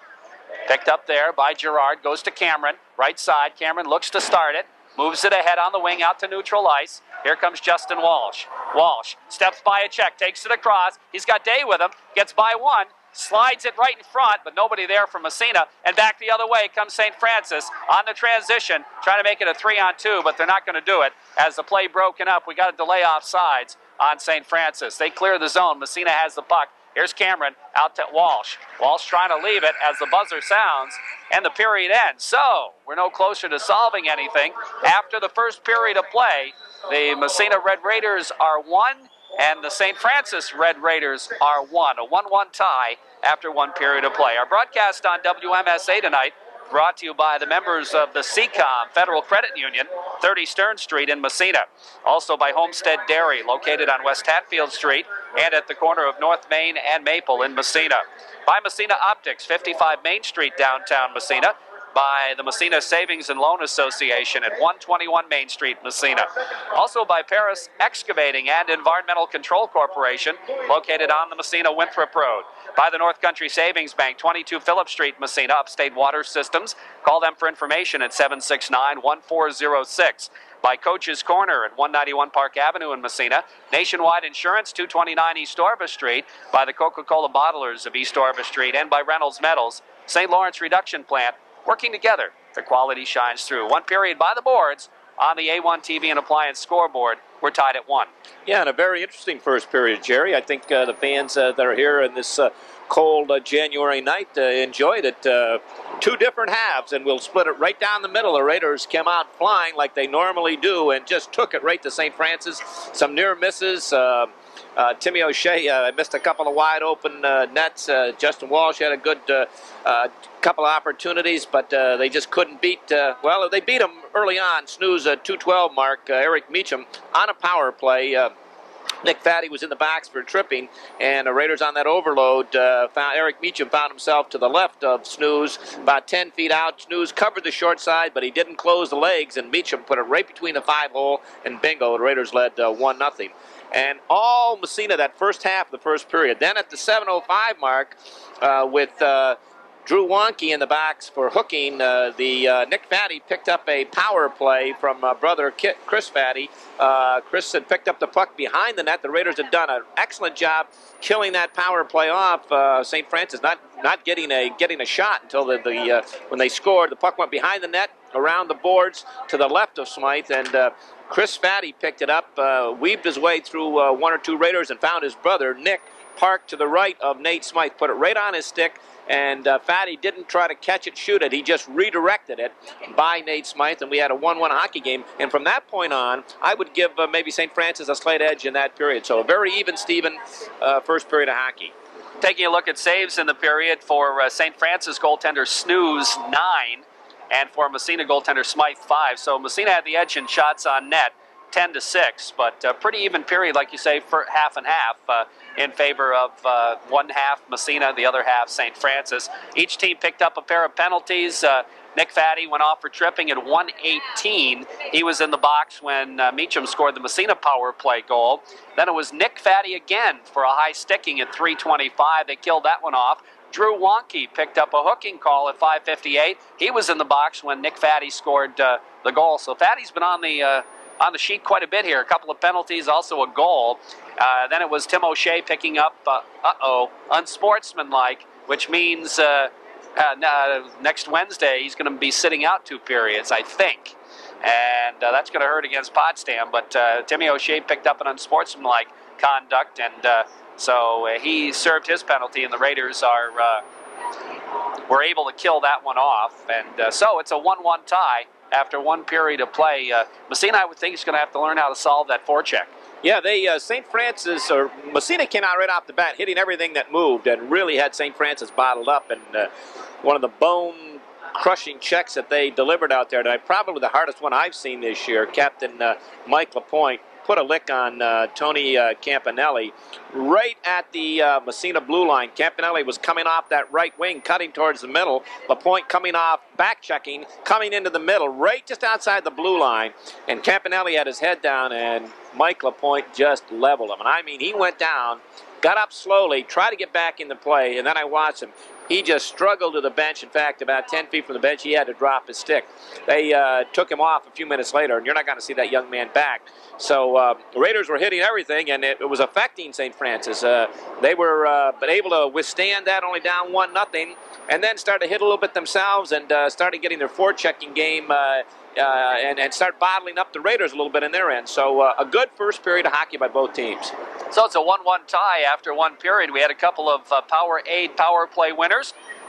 Picked up there by Girard, goes to Cameron, right side. Cameron looks to start it. Moves it ahead on the wing out to neutral ice. Here comes Justin Walsh. Walsh steps by a check, takes it across. He's got Day with him, gets by one, slides it right in front, but nobody there for Massena. And back the other way comes St. Francis on the transition, trying to make it a 3-on-2, but they're not going to do it. As the play broken up, we got a delay offsides on St. Francis. They clear the zone. Massena has the puck. Here's Cameron out to Walsh. Walsh trying to leave it as the buzzer sounds, and the period ends. So, we're no closer to solving anything. After the first period of play, the Massena Red Raiders are 1, and the St. Francis Red Raiders are 1. A 1-1 tie after one period of play. Our broadcast on WMSA tonight brought to you by the members of the CCOM Federal Credit Union, 30 Stern Street in Massena. Also by Homestead Dairy, located on West Hatfield Street and at the corner of North Main and Maple in Massena. By Massena Optics, 55 Main Street, downtown Massena. by the Massena Savings and Loan Association at 121 Main Street, Massena. Also by Paris Excavating and Environmental Control Corporation, located on the Massena-Winthrop Road. By the North Country Savings Bank, 22 Phillip Street, Massena, Upstate Water Systems. Call them for information at 769-1406. By Coach's Corner at 191 Park Avenue in Massena. Nationwide Insurance, 229 East Orvis Street. By the Coca-Cola Bottlers of East Orvis Street. And by Reynolds Metals, St. Lawrence Reduction Plant, working together. The quality shines through. One period by the boards on the A1 TV and Appliance scoreboard. We're tied at 1. Yeah, and a very interesting first period, Jerry. I think the fans that are here in this cold January night enjoyed it. Two different halves, and we'll split it right down the middle. The Raiders came out flying like they normally do and just took it right to St. Francis. Some near misses. Timmy O'Shea missed a couple of wide open nets. Justin Walsh had a good couple of opportunities, but they just couldn't beat. Well, they beat him early on. Snooze 212 mark. Eric Meacham on a power play. Nick Fatty was in the box for tripping, and the Raiders on that overload found Eric Meacham found himself to the left of Snooze, about 10 feet out. Snooze covered the short side, but he didn't close the legs, and Meacham put it right between the 5-hole, and bingo, the Raiders led 1-0. And all Massena that first half of the first period. Then at the 7:05 mark, with Drew Wonke in the box for hooking, Nick Fatty picked up a power play from brother Chris Fatty. Chris had picked up the puck behind the net. The Raiders had done an excellent job killing that power play off. St. Francis not getting a shot until when they scored. The puck went behind the net, around the boards to the left of Smythe, and Chris Fatty picked it up, weaved his way through one or two Raiders, and found his brother Nick parked to the right of Nate Smythe. Put it right on his stick. And Fatty didn't try to catch it, shoot it. He just redirected it by Nate Smythe, and we had a 1-1 hockey game. And from that point on, I would give maybe St. Francis a slight edge in that period. So a very even, Steven, first period of hockey. Taking a look at saves in the period for St. Francis goaltender Snooze, 9, and for Massena goaltender Smythe, 5. So Massena had the edge in shots on net, 10-6, but pretty even period, like you say, for half and half. In favor of one half Massena, the other half St. Francis. Each team picked up a pair of penalties. Nick Fatty went off for tripping at 1:18. He was in the box when Meacham scored the Massena power play goal. Then it was Nick Fatty again for a high sticking at 3:25. They killed that one off. Drew Wonke picked up a hooking call at 5:58. He was in the box when Nick Fatty scored the goal. So Fatty's been on the sheet quite a bit here. A couple of penalties, also a goal. Then it was Tim O'Shea picking up, unsportsmanlike, which means next Wednesday he's going to be sitting out 2 periods, I think. And that's going to hurt against Potsdam. But Timmy O'Shea picked up an unsportsmanlike conduct, and so he served his penalty, and the Raiders were able to kill that one off. And so it's a 1-1 tie after 1 period of play. Massena, I would think, is going to have to learn how to solve that forecheck. Yeah, St. Francis, or Massena came out right off the bat, hitting everything that moved, and really had St. Francis bottled up. And one of the bone-crushing checks that they delivered out there, probably the hardest one I've seen this year, Captain Mike Lapointe put a lick on Tony Campanelli right at the Massena blue line. Campanelli was coming off that right wing, cutting towards the middle. Lapointe coming off, back-checking, coming into the middle, right just outside the blue line. And Campanelli had his head down, and Mike Lapointe just leveled him. And I mean, he went down, got up slowly, tried to get back into play, and then I watched him. He just struggled to the bench. In fact, about 10 feet from the bench, he had to drop his stick. They took him off a few minutes later, and you're not going to see that young man back. So the Raiders were hitting everything, and it was affecting St. Francis. They were but able to withstand that, only down 1-0, and then started to hit a little bit themselves and started getting their forechecking game and start bottling up the Raiders a little bit in their end. So a good first period of hockey by both teams. So it's a 1-1 tie after 1 period. We had a couple of Powerade power play winners.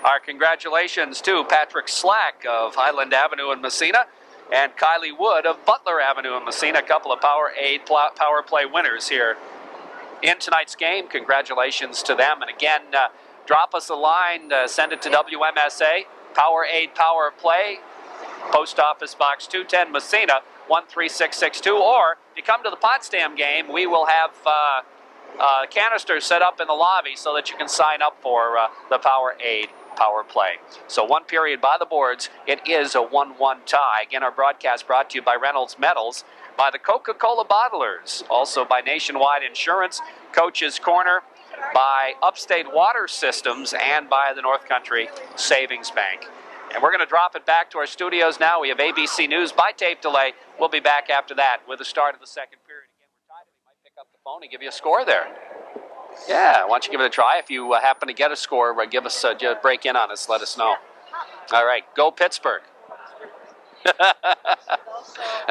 Our congratulations to Patrick Slack of Highland Avenue in Massena and Kylie Wood of Butler Avenue in Massena, a couple of Powerade power play winners here in tonight's game. Congratulations to them. And again, drop us a line, send it to WMSA, Powerade Power Play, Post Office Box 210, Massena, 13662. Or if you come to the Potsdam game, we will have canisters set up in the lobby so that you can sign up for the Powerade Power Play. So 1 period by the boards. It is a 1-1 tie. Again, our broadcast brought to you by Reynolds Metals, by the Coca-Cola bottlers, also by Nationwide Insurance, Coach's Corner, by Upstate Water Systems, and by the North Country Savings Bank. And we're going to drop it back to our studios now. We have ABC News by tape delay. We'll be back after that with the start of the second period. Again, we're tied, and we might pick up the phone and give you a score there. Yeah, why don't you give it a try? If you happen to get a score, give us just break in on us. Let us know. All right, go Pittsburgh.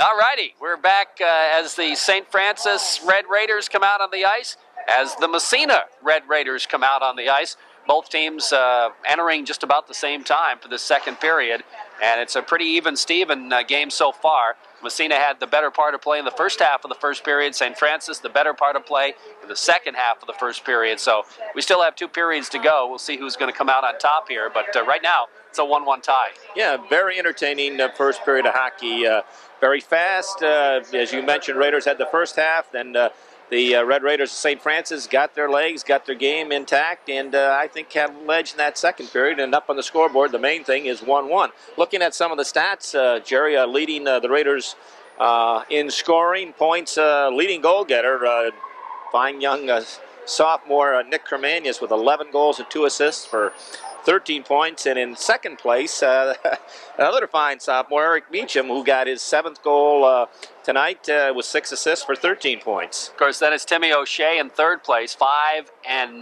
All righty, we're back as the St. Francis Red Raiders come out on the ice, as the Massena Red Raiders come out on the ice. Both teams entering just about the same time for the second period, and it's a pretty even-Steven game so far. Massena had the better part of play in the first half of the first period. St. Francis, the better part of play in the second half of the first period. So we still have 2 periods to go. We'll see who's going to come out on top here. But right now, it's a 1-1 tie. Yeah, very entertaining first period of hockey. Very fast. As you mentioned, Raiders had the first half. Then the Red Raiders of St. Francis got their legs, got their game intact, and I think had a ledge in that second period. And up on the scoreboard, the main thing is 1-1. Looking at some of the stats, Jerry leading the Raiders in scoring, points, leading goal getter, fine young sophomore Nick Kermanius with 11 goals and 2 assists for 13 points. And in second place, another fine sophomore, Eric Meacham, who got his 7th goal tonight with 6 assists for 13 points. Of course, then it's Timmy O'Shea in third place, 5 and 9.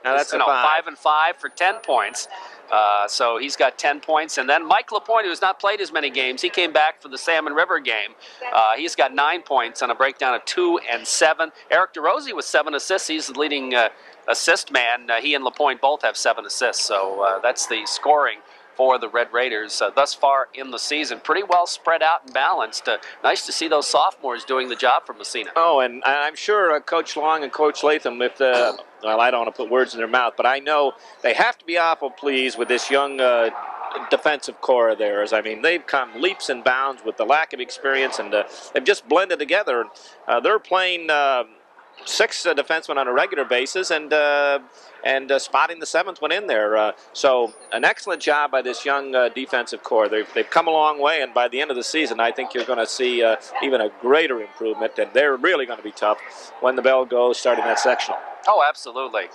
Now that's a 5 and 5 for 10 points. So he's got 10 points. And then Mike Lapointe, who has not played as many games, he came back for the Salmon River game. He's got 9 points on a breakdown of 2 and 7. Eric DeRosie with 7 assists. He's the leading assist man. He and Lapointe both have 7 assists. So that's the scoring for the Red Raiders thus far in the season. Pretty well spread out and balanced. Nice to see those sophomores doing the job for Massena. Oh, and I'm sure Coach Long and Coach Latham, if well, I don't want to put words in their mouth, but I know they have to be awful pleased with this young defensive core of theirs. I mean, they've come leaps and bounds with the lack of experience, and they've just blended together. They're playing 6 defensemen on a regular basis, and spotting the 7th one in there. So an excellent job by this young defensive core. They've come a long way, and by the end of the season, I think you're going to see even a greater improvement, and they're really going to be tough when the bell goes starting that sectional. Oh, absolutely.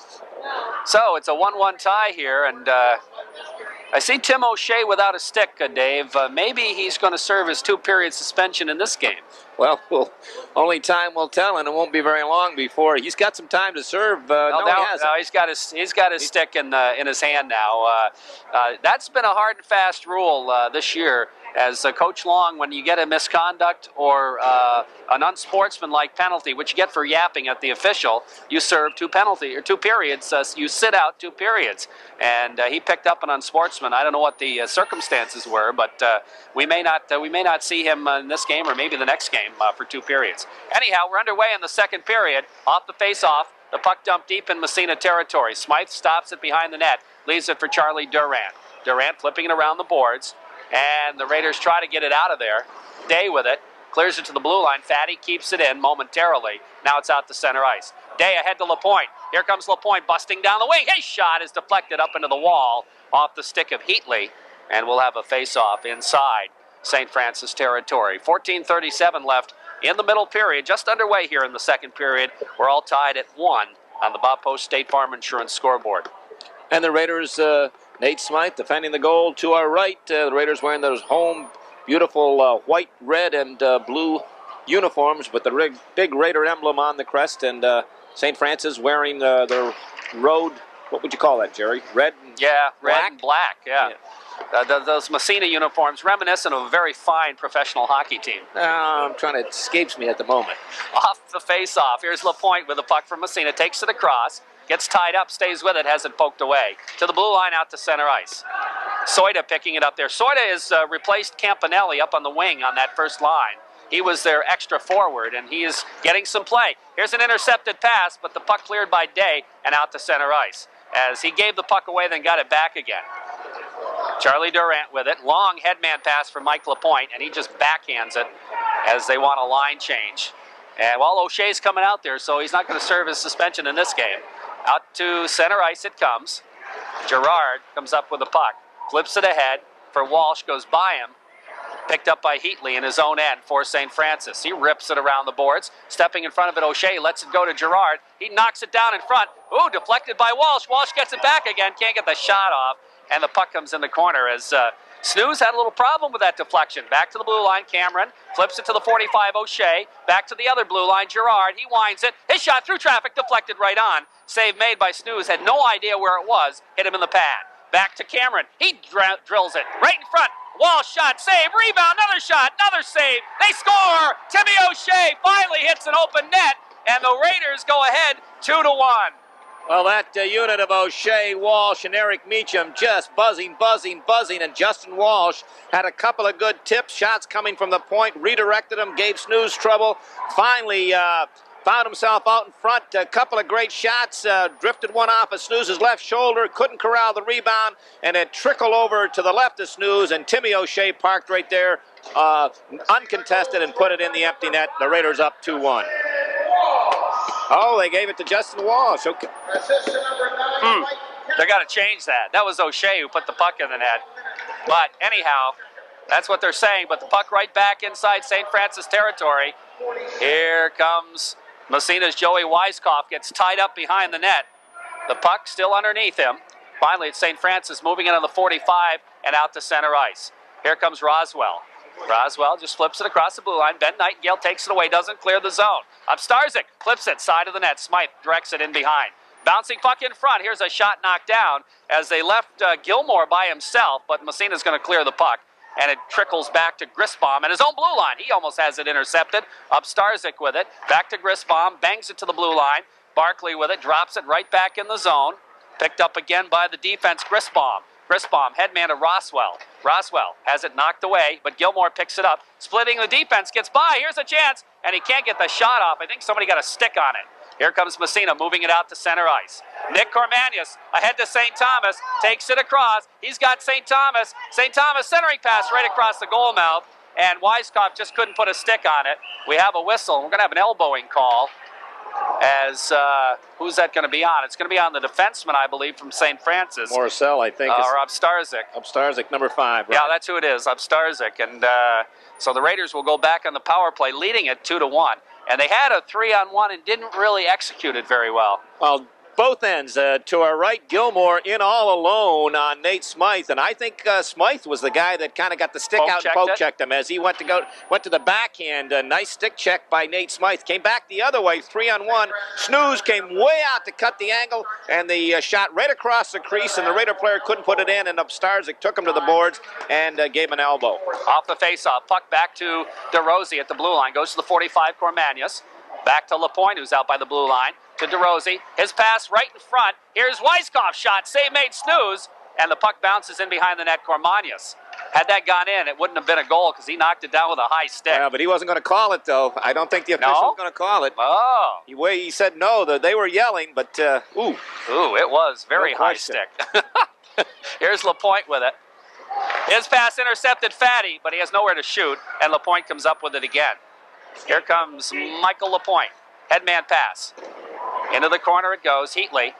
So it's a 1-1 tie here, and I see Tim O'Shea without a stick, Dave. Maybe he's going to serve his 2-period suspension in this game. Well, only time will tell, and it won't be very long before he's got some time to serve. He hasn't. No, he's got his stick in his hand now. That's been a hard and fast rule this year. As Coach Long, when you get a misconduct or an unsportsmanlike penalty, which you get for yapping at the official, you serve 2 periods. You sit out 2 periods, and he picked up an unsportsman. I don't know what the circumstances were, but we may not see him in this game or maybe the next game for 2 periods. Anyhow, we're underway in the second period. Off the face-off, the puck dumped deep in Massena territory. Smythe stops it behind the net, leaves it for Charlie Durant. Durant flipping it around the boards. And the Raiders try to get it out of there. Day with it. Clears it to the blue line. Fatty keeps it in momentarily. Now it's out to center ice. Day ahead to Lapointe. Here comes Lapointe busting down the wing. His shot is deflected up into the wall off the stick of Heatley. And we'll have a face-off inside St. Francis territory. 14:37 left in the middle period. Just underway here in the second period. We're all tied at 1 on the Bob Post State Farm Insurance scoreboard. And the Raiders... Nate Smythe defending the goal to our right. The Raiders wearing those home, beautiful white, red, and blue uniforms with the big Raider emblem on the crest. And St. Francis wearing their road, what would you call that, Jerry? Red and red and black, yeah. Those Massena uniforms reminiscent of a very fine professional hockey team. I'm trying to, it escapes me at the moment. Off the face-off. Here's Lapointe with the puck from Massena. Takes it across. Gets tied up, stays with it, has it poked away. To the blue line, out to center ice. Soida picking it up there. Soida has replaced Campanelli up on the wing on that first line. He was their extra forward, and he is getting some play. Here's an intercepted pass, but the puck cleared by Day and out to center ice. As he gave the puck away, then got it back again. Charlie Durant with it. Long headman pass for Mike Lapointe, and he just backhands it as they want a line change. And while O'Shea's coming out there, so he's not going to serve his suspension in this game. Out to center ice it comes. Gerard comes up with the puck. Flips it ahead for Walsh, goes by him. Picked up by Heatley in his own end for St. Francis. He rips it around the boards. Stepping in front of it, O'Shea lets it go to Gerard. He knocks it down in front. Ooh, deflected by Walsh. Walsh gets it back again. Can't get the shot off. And the puck comes in the corner as Snooze had a little problem with that deflection. Back to the blue line, Cameron. Flips it to the 45, O'Shea. Back to the other blue line, Gerard. He winds it. His shot through traffic, deflected right on. Save made by Snooze. Had no idea where it was. Hit him in the pad. Back to Cameron. He drills it right in front. Walsh shot, save, rebound, another shot, another save. They score. Timmy O'Shea finally hits an open net, and the Raiders go ahead 2-1. Well, that unit of O'Shea, Walsh, and Eric Meacham just buzzing, and Justin Walsh had a couple of good tips, shots coming from the point, redirected them, gave Snooze trouble, finally found himself out in front, a couple of great shots, drifted one off of Snooze's left shoulder, couldn't corral the rebound, and it trickled over to the left of Snooze, and Timmy O'Shea parked right there, uncontested, and put it in the empty net. The Raiders up 2-1. Oh, they gave it to Justin Walsh. Okay. They got to change that. That was O'Shea who put the puck in the net. But anyhow, that's what they're saying. But the puck right back inside St. Francis territory. Here comes Massena's Joey Weiskopf, gets tied up behind the net. The puck still underneath him. Finally, it's St. Francis moving in on the 45 and out to center ice. Here comes Roswell. Roswell just flips it across the blue line. Ben Nightingale takes it away, doesn't clear the zone. Up Starzik, flips it, side of the net. Smythe directs it in behind. Bouncing puck in front. Here's a shot knocked down as they left Gilmore by himself, but Massena's going to clear the puck. And it trickles back to Grisbaum and his own blue line. He almost has it intercepted. Up Starzik with it. Back to Grisbaum. Bangs it to the blue line. Barkley with it. Drops it right back in the zone. Picked up again by the defense, Grisbaum. Grisbaum, headman to Roswell. Roswell has it knocked away, but Gilmore picks it up. Splitting the defense, gets by. Here's a chance, and he can't get the shot off. I think somebody got a stick on it. Here comes Massena moving it out to center ice. Nick Cormanius ahead to St. Thomas, takes it across. He's got St. Thomas. St. Thomas centering pass right across the goal mouth, and Weiskopf just couldn't put a stick on it. We have a whistle. We're going to have an elbowing call. As who's that going to be on? It's going to be on the defenseman, I believe, from St. Francis. Morissette, I think. Or Upstarzik. Upstarzik, number 5. Right? Yeah, that's who it is, Upstarzik. And so the Raiders will go back on the power play, leading it 2-1. And they had a 3-on-1 and didn't really execute it very well. Well, both ends. To our right, Gilmore in all alone on Nate Smythe, and I think Smythe was the guy that kind of got the stick out and poke-checked him as he went to the backhand. A nice stick check by Nate Smythe. Came back the other way, 3-on-1. Snooze came way out to cut the angle, and the shot right across the crease, and the Raider player couldn't put it in, and Upstarzik took him to the boards and gave an elbow. Off the face-off, puck back to DeRosie at the blue line. Goes to the 45, Cormanius. Back to Lapointe, who's out by the blue line. To DeRosie. His pass right in front. Here's Weiskopf's shot. Save made, Snooze. And the puck bounces in behind the net, Cormanius. Had that gone in, it wouldn't have been a goal because he knocked it down with a high stick. Yeah, but he wasn't going to call it, though. I don't think the official was going to call it. Oh. He said no. They were yelling, but ooh. Ooh, it was very high stick. Here's Lapointe with it. His pass intercepted Fatty, but he has nowhere to shoot, and Lapointe comes up with it again. Here comes Michael Lapointe. Headman pass. Into the corner it goes. Heatley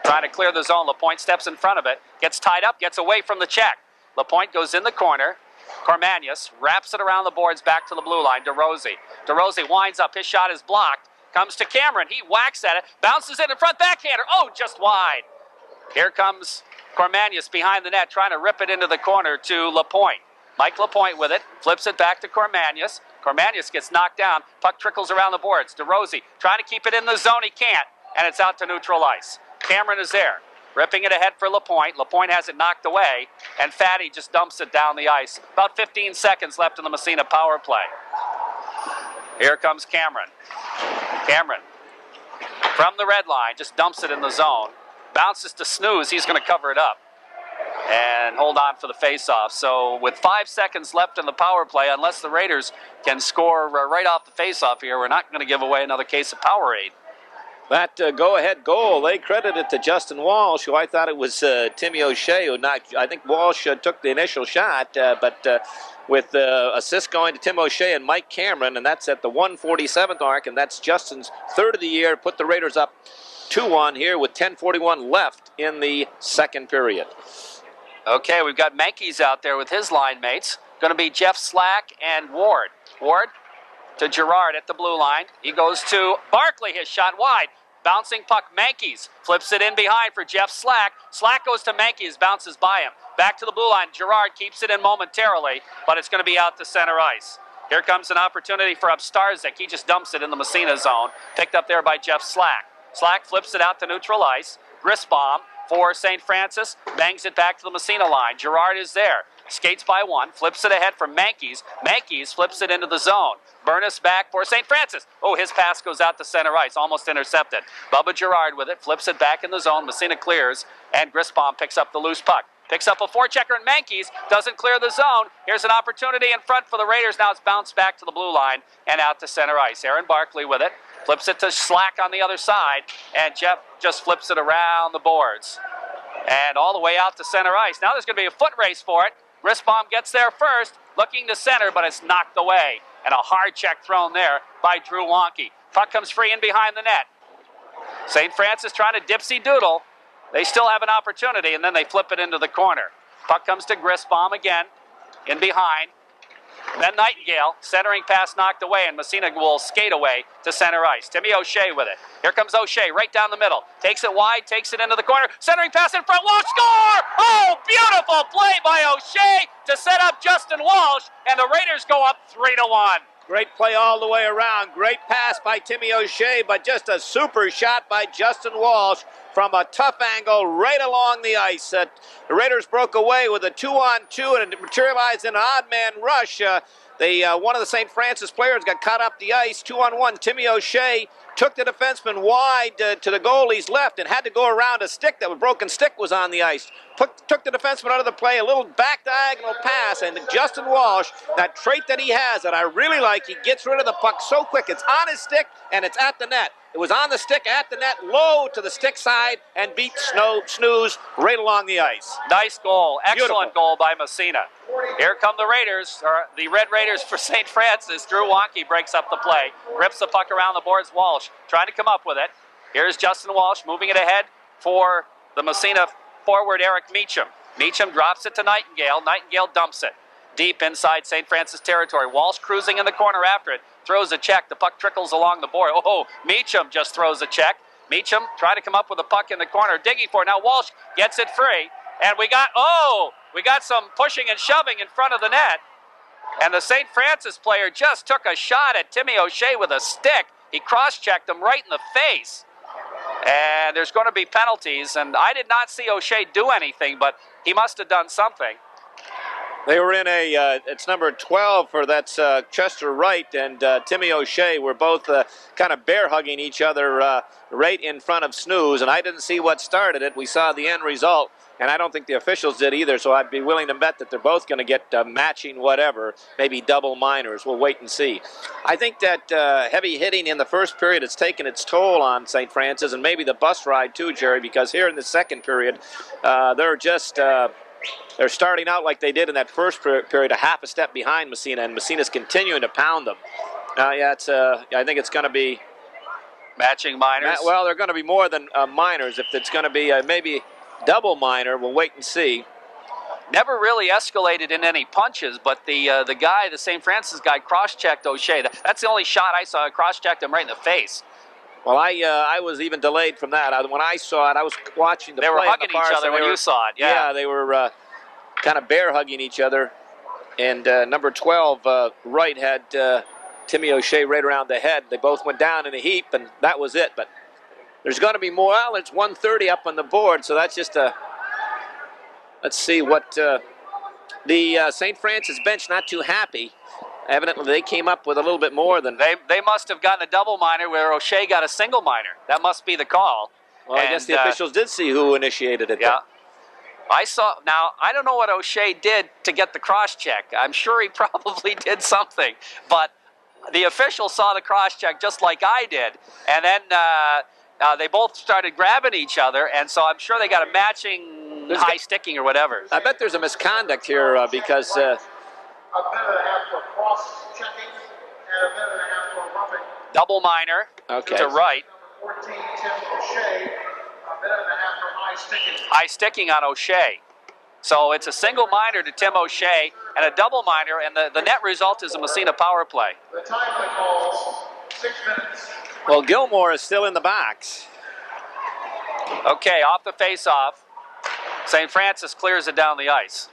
trying to clear the zone. Lapointe steps in front of it. Gets tied up. Gets away from the check. Lapointe goes in the corner. Cormanius wraps it around the boards back to the blue line. DeRosie. DeRosie winds up. His shot is blocked. Comes to Cameron. He whacks at it. Bounces in front. Backhander. Oh, just wide. Here comes Cormanius behind the net trying to rip it into the corner to Lapointe. Mike Lapointe with it. Flips it back to Cormanius. Cormanius gets knocked down. Puck trickles around the boards. DeRosie trying to keep it in the zone. He can't. And it's out to neutral ice. Cameron is there. Ripping it ahead for Lapointe. Lapointe has it knocked away. And Fatty just dumps it down the ice. About 15 seconds left in the Massena power play. Here comes Cameron. Cameron from the red line just dumps it in the zone. Bounces to Snooze. He's going to cover it up and hold on for the faceoff. So with 5 seconds left in the power play, unless the Raiders can score right off the faceoff here, we're not going to give away another case of Powerade. That go-ahead goal, they credit it to Justin Walsh, who I thought it was Timmy O'Shea who knocked. I think Walsh took the initial shot, but with assist going to Tim O'Shea and Mike Cameron, and that's at the 147th mark, and that's Justin's third of the year. Put the Raiders up 2-1 here with 10:41 left in the second period. Okay, we've got Menkes out there with his line mates. Going to be Jeff Slack and Ward. Ward to Gerard at the blue line. He goes to Barkley, his shot wide. Bouncing puck, Menkes flips it in behind for Jeff Slack. Slack goes to Menkes, bounces by him. Back to the blue line. Gerard keeps it in momentarily, but it's going to be out to center ice. Here comes an opportunity for Upstarzik. He just dumps it in the Massena zone. Picked up there by Jeff Slack. Slack flips it out to neutral ice. Grisbaum for St. Francis, bangs it back to the Massena line. Gerard is there. Skates by one, flips it ahead for Menkes. Menkes flips it into the zone. Burness back for St. Francis. Oh, his pass goes out to center ice, almost intercepted. Bubba Gerard with it, flips it back in the zone. Massena clears, and Grisbaum picks up the loose puck. Picks up a forechecker, and Menkes doesn't clear the zone. Here's an opportunity in front for the Raiders. Now it's bounced back to the blue line and out to center ice. Aaron Barkley with it. Flips it to Slack on the other side, and Jeff just flips it around the boards. And all the way out to center ice. Now there's going to be a foot race for it. Grisbaum gets there first, looking to center, but it's knocked away. And a hard check thrown there by Drew Wonky. Puck comes free in behind the net. St. Francis trying to dipsy-doodle. They still have an opportunity, and then they flip it into the corner. Puck comes to Grisbaum again, in behind. Ben Nightingale, centering pass knocked away, and Massena will skate away to center ice. Timmy O'Shea with it. Here comes O'Shea right down the middle. Takes it wide, takes it into the corner. Centering pass in front, Walsh score! Oh, beautiful play by O'Shea to set up Justin Walsh, and the Raiders go up 3-1. Great play all the way around. Great pass by Timmy O'Shea, but just a super shot by Justin Walsh from a tough angle right along the ice. The Raiders broke away with a 2-on-2, and it materialized in an odd man rush. One of the St. Francis players got caught up the ice, 2-on-1. Timmy O'Shea took the defenseman wide to the goalie's left and had to go around a stick. That was broken stick was on the ice. Took the defenseman out of the play, a little back diagonal pass, and Justin Walsh, that trait that he has that I really like, he gets rid of the puck so quick. It's on his stick and it's at the net. It was on the stick, at the net, low to the stick side, and beat Snooze right along the ice. Nice goal. Excellent Beautiful goal by Massena. Here come the Raiders, or the Red Raiders for St. Francis. Drew Wonky breaks up the play. Rips the puck around the boards. Walsh trying to come up with it. Here's Justin Walsh moving it ahead for the Massena forward Eric Meacham. Meacham drops it to Nightingale. Nightingale dumps it deep inside St. Francis territory. Walsh cruising in the corner after it. Throws a check. The puck trickles along the board. Oh, Meacham just throws a check. Meacham trying to come up with a puck in the corner. Digging for it. Now Walsh gets it free. And we got some pushing and shoving in front of the net. And the St. Francis player just took a shot at Timmy O'Shea with a stick. He cross-checked him right in the face. And there's going to be penalties. And I did not see O'Shea do anything, but he must have done something. They were in it's number 12 for that's Chester Wright and Timmy O'Shea were both kind of bear hugging each other right in front of Snooze, and I didn't see what started it. We saw the end result, and I don't think the officials did either, so I'd be willing to bet that they're both going to get matching whatever, maybe double minors. We'll wait and see. I think that heavy hitting in the first period has taken its toll on St. Francis, and maybe the bus ride too, Jerry, because here in the second period, they're just... They're starting out like they did in that first period, a half a step behind Massena, and Massena's continuing to pound them. I think it's going to be... Matching minors? Well, they're going to be more than minors. If it's going to be maybe double minor, we'll wait and see. Never really escalated in any punches, but the St. Francis guy cross-checked O'Shea. That's the only shot I saw. Cross-checked him right in the face. Well, I was even delayed from that. When I saw it, I was watching the play. They were hugging each other when you saw it. Yeah, they were kind of bear hugging each other. And number 12, Wright, had Timmy O'Shea right around the head. They both went down in a heap, and that was it. But there's going to be more. Well, it's 1:30 up on the board, so that's just a... Let's see what... the St. Francis bench not too happy. Evidently, they came up with a little bit more than... They must have gotten a double minor where O'Shea got a single minor. That must be the call. Well, I guess the officials did see who initiated it. Yeah. Then. I saw... Now, I don't know what O'Shea did to get the cross-check. I'm sure he probably did something. But the official saw the cross-check just like I did. And then They both started grabbing each other, and so I'm sure they got a matching high sticking or whatever. I bet there's a misconduct here because... a minute and a half for cross-checking and a minute and a half for roughing. Double minor to right. 14, Tim O'Shea, a minute and a half for high sticking. High sticking on O'Shea. So it's a single minor to Tim O'Shea and a double minor, and the net result is a Massena power play. The time of the calls, 6 minutes. Well, Gilmore is still in the box. Okay, off the face-off. St. Francis clears it down the ice.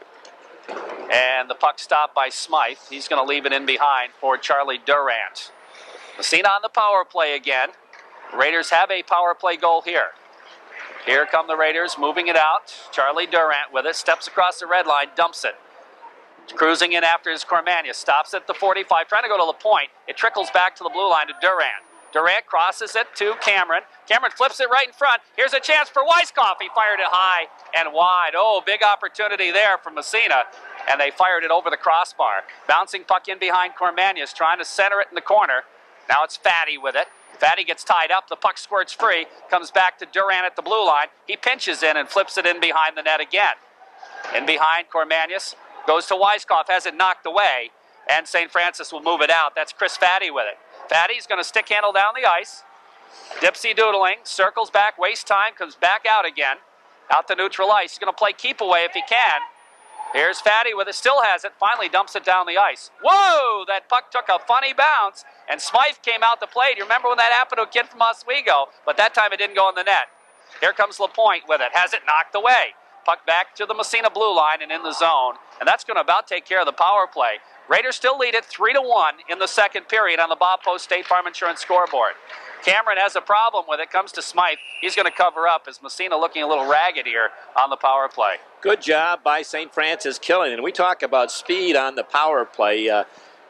And the puck stopped by Smythe. He's going to leave it in behind for Charlie Durant. Massena on the power play again. Raiders have a power play goal here. Here come the Raiders, moving it out. Charlie Durant with it, steps across the red line, dumps it. Cruising in after his Cormania, stops at the 45, trying to go to the point. It trickles back to the blue line to Durant. Durant crosses it to Cameron. Cameron flips it right in front. Here's a chance for Weiskopf. He fired it high and wide. Oh, big opportunity there for Massena. And they fired it over the crossbar. Bouncing puck in behind Cormanius, trying to center it in the corner. Now it's Fatty with it. Fatty gets tied up. The puck squirts free. Comes back to Durant at the blue line. He pinches in and flips it in behind the net again. In behind Cormanius. Goes to Weiskopf. Has it knocked away. And St. Francis will move it out. That's Chris Fatty with it. Fatty's going to stick handle down the ice. Dipsy doodling. Circles back. Wastes time. Comes back out again. Out to neutral ice. He's going to play keep away if he can. Here's Fatty with it, still has it, finally dumps it down the ice. Whoa, that puck took a funny bounce, and Smythe came out to play. Do you remember when that happened to a kid from Oswego? But that time it didn't go in the net. Here comes LaPointe with it, has it knocked away. Puck back to the Massena blue line and in the zone, and that's going to about take care of the power play. Raiders still lead it 3-1 in the second period on the Bob Post State Farm Insurance scoreboard. Cameron has a problem with it, comes to Smythe. He's going to cover up as Massena looking a little ragged here on the power play. Good job by St. Francis killing. And we talk about speed on the power play.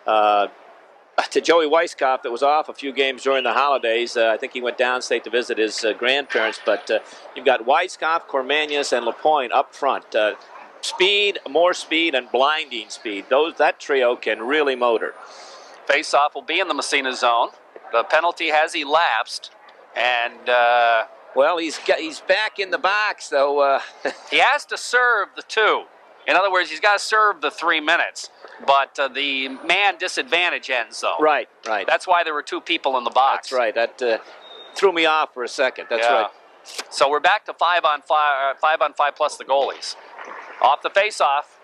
To Joey Weiskopf, that was off a few games during the holidays. I think he went downstate to visit his grandparents. But you've got Weiskopf, Cormanius, and LaPointe up front. Speed, more speed, and blinding speed. That trio can really motor. Face-off will be in the Massena zone. The penalty has elapsed, and well, he's back in the box though. He has to serve the 2. In other words, he's got to serve the 3 minutes. But the man disadvantage ends though. Right. That's why there were 2 people in the box. That's right. That threw me off for a second. That's right. So we're back to 5-on-5 plus the goalies. Off the face-off.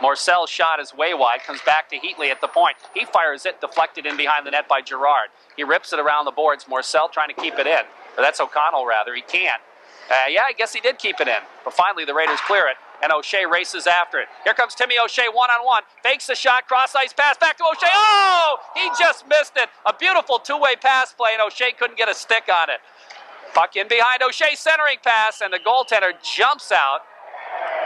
Morcell's shot is way wide, comes back to Heatley at the point. He fires it, deflected in behind the net by Girard. He rips it around the boards. Morcell trying to keep it in. Or that's O'Connell, rather. He can't. Yeah, I guess he did keep it in. But finally, the Raiders clear it, and O'Shea races after it. Here comes Timmy O'Shea, one-on-one. Fakes the shot, cross-ice pass, back to O'Shea. Oh! He just missed it. A beautiful two-way pass play, and O'Shea couldn't get a stick on it. Puck in behind O'Shea, centering pass, and the goaltender jumps out.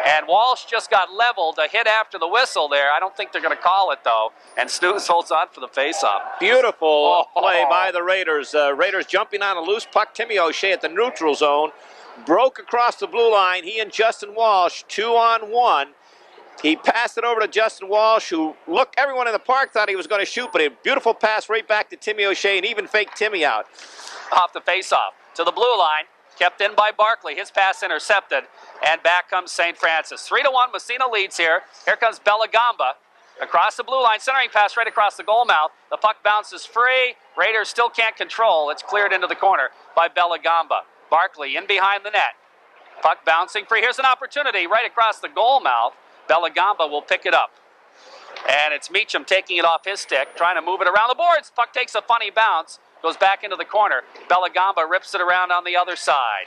And Walsh just got leveled, a hit after the whistle there. I don't think they're going to call it, though. And Snooze holds on for the faceoff. Beautiful play by the Raiders. Raiders jumping on a loose puck. Timmy O'Shea at the neutral zone. Broke across the blue line. He and Justin Walsh, 2-on-1. He passed it over to Justin Walsh, who, look, everyone in the park thought he was going to shoot, but a beautiful pass right back to Timmy O'Shea and even faked Timmy out. Off the faceoff to the blue line. Kept in by Barkley. His pass intercepted. And back comes St. Francis. 3-1, Massena leads here. Here comes Belagamba. Across the blue line, centering pass right across the goal mouth. The puck bounces free. Raiders still can't control. It's cleared into the corner by Belagamba. Barkley in behind the net. Puck bouncing free. Here's an opportunity right across the goal mouth. Belagamba will pick it up. And it's Meacham taking it off his stick, trying to move it around the boards. Puck takes a funny bounce. Goes back into the corner. Belagamba rips it around on the other side.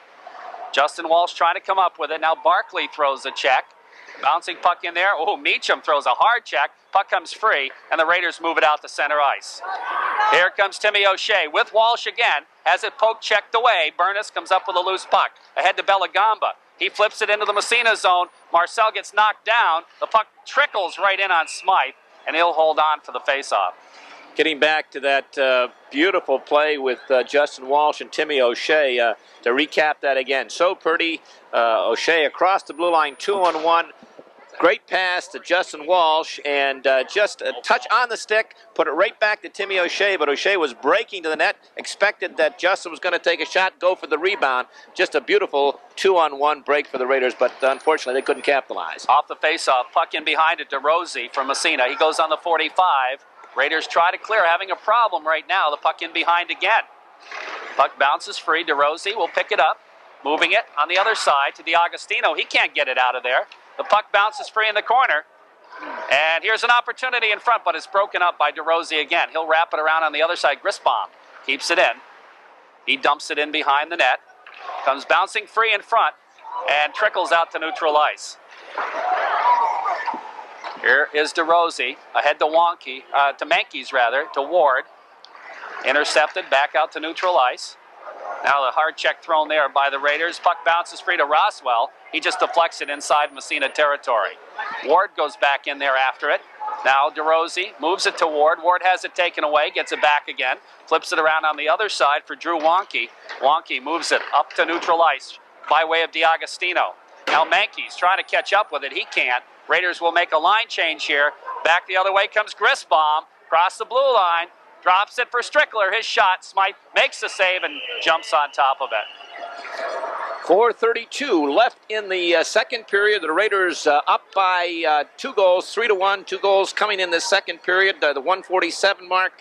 Justin Walsh trying to come up with it. Now Barkley throws a check. Bouncing puck in there. Oh, Meacham throws a hard check. Puck comes free, and the Raiders move it out to center ice. Here comes Timmy O'Shea with Walsh again. Has it poked, checked away. Burness comes up with a loose puck. Ahead to Belagamba. He flips it into the Massena zone. Marcel gets knocked down. The puck trickles right in on Smythe, and he'll hold on for the faceoff. Getting back to that beautiful play with Justin Walsh and Timmy O'Shea, to recap that again. So pretty, O'Shea across the blue line, 2-on-1. Great pass to Justin Walsh, and just a touch on the stick, put it right back to Timmy O'Shea, but O'Shea was breaking to the net, expected that Justin was going to take a shot, go for the rebound. Just a beautiful 2-on-1 break for the Raiders, but unfortunately they couldn't capitalize. Off the faceoff, puck in behind it to Rosie from Massena. He goes on the 45. Raiders try to clear, having a problem right now. The puck in behind again. Puck bounces free. DeRosie will pick it up, moving it on the other side to D'Agostino. He can't get it out of there. The puck bounces free in the corner. And here's an opportunity in front, but it's broken up by DeRosie again. He'll wrap it around on the other side. Grisbaum keeps it in. He dumps it in behind the net. Comes bouncing free in front and trickles out to neutral ice. Here is DeRosie ahead to Mankeys to Ward. Intercepted back out to neutral ice. Now the hard check thrown there by the Raiders. Puck bounces free to Roswell. He just deflects it inside Massena territory. Ward goes back in there after it. Now DeRosie moves it to Ward. Ward has it taken away, gets it back again. Flips it around on the other side for Drew Wonke. Wonke moves it up to neutral ice by way of D'Agostino. Now Mankeys trying to catch up with it. He can't. Raiders will make a line change here. Back the other way comes Grisbaum. Across the blue line. Drops it for Strickler. His shot. Smythe makes the save and jumps on top of it. 4:32 left in the second period. The Raiders up by 2 goals, 3-1. 2 goals coming in the second period. The 1:47 mark,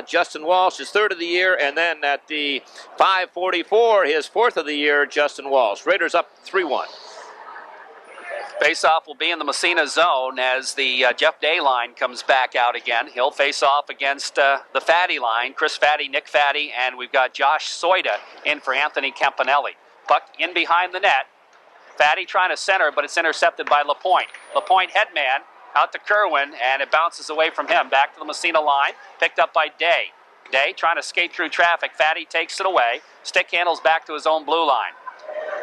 Justin Walsh, his third of the year. And then at the 5:44, his fourth of the year, Justin Walsh. Raiders up 3-1. Face-off will be in the Massena zone as the Jeff Day line comes back out again. He'll face off against the Fatty line, Chris Fatty, Nick Fatty, and we've got Josh Soida in for Anthony Campanelli. Puck in behind the net. Fatty trying to center, but it's intercepted by Lapointe. Lapointe headman out to Kerwin, and it bounces away from him. Back to the Massena line, picked up by Day. Day trying to skate through traffic. Fatty takes it away. Stick handles back to his own blue line.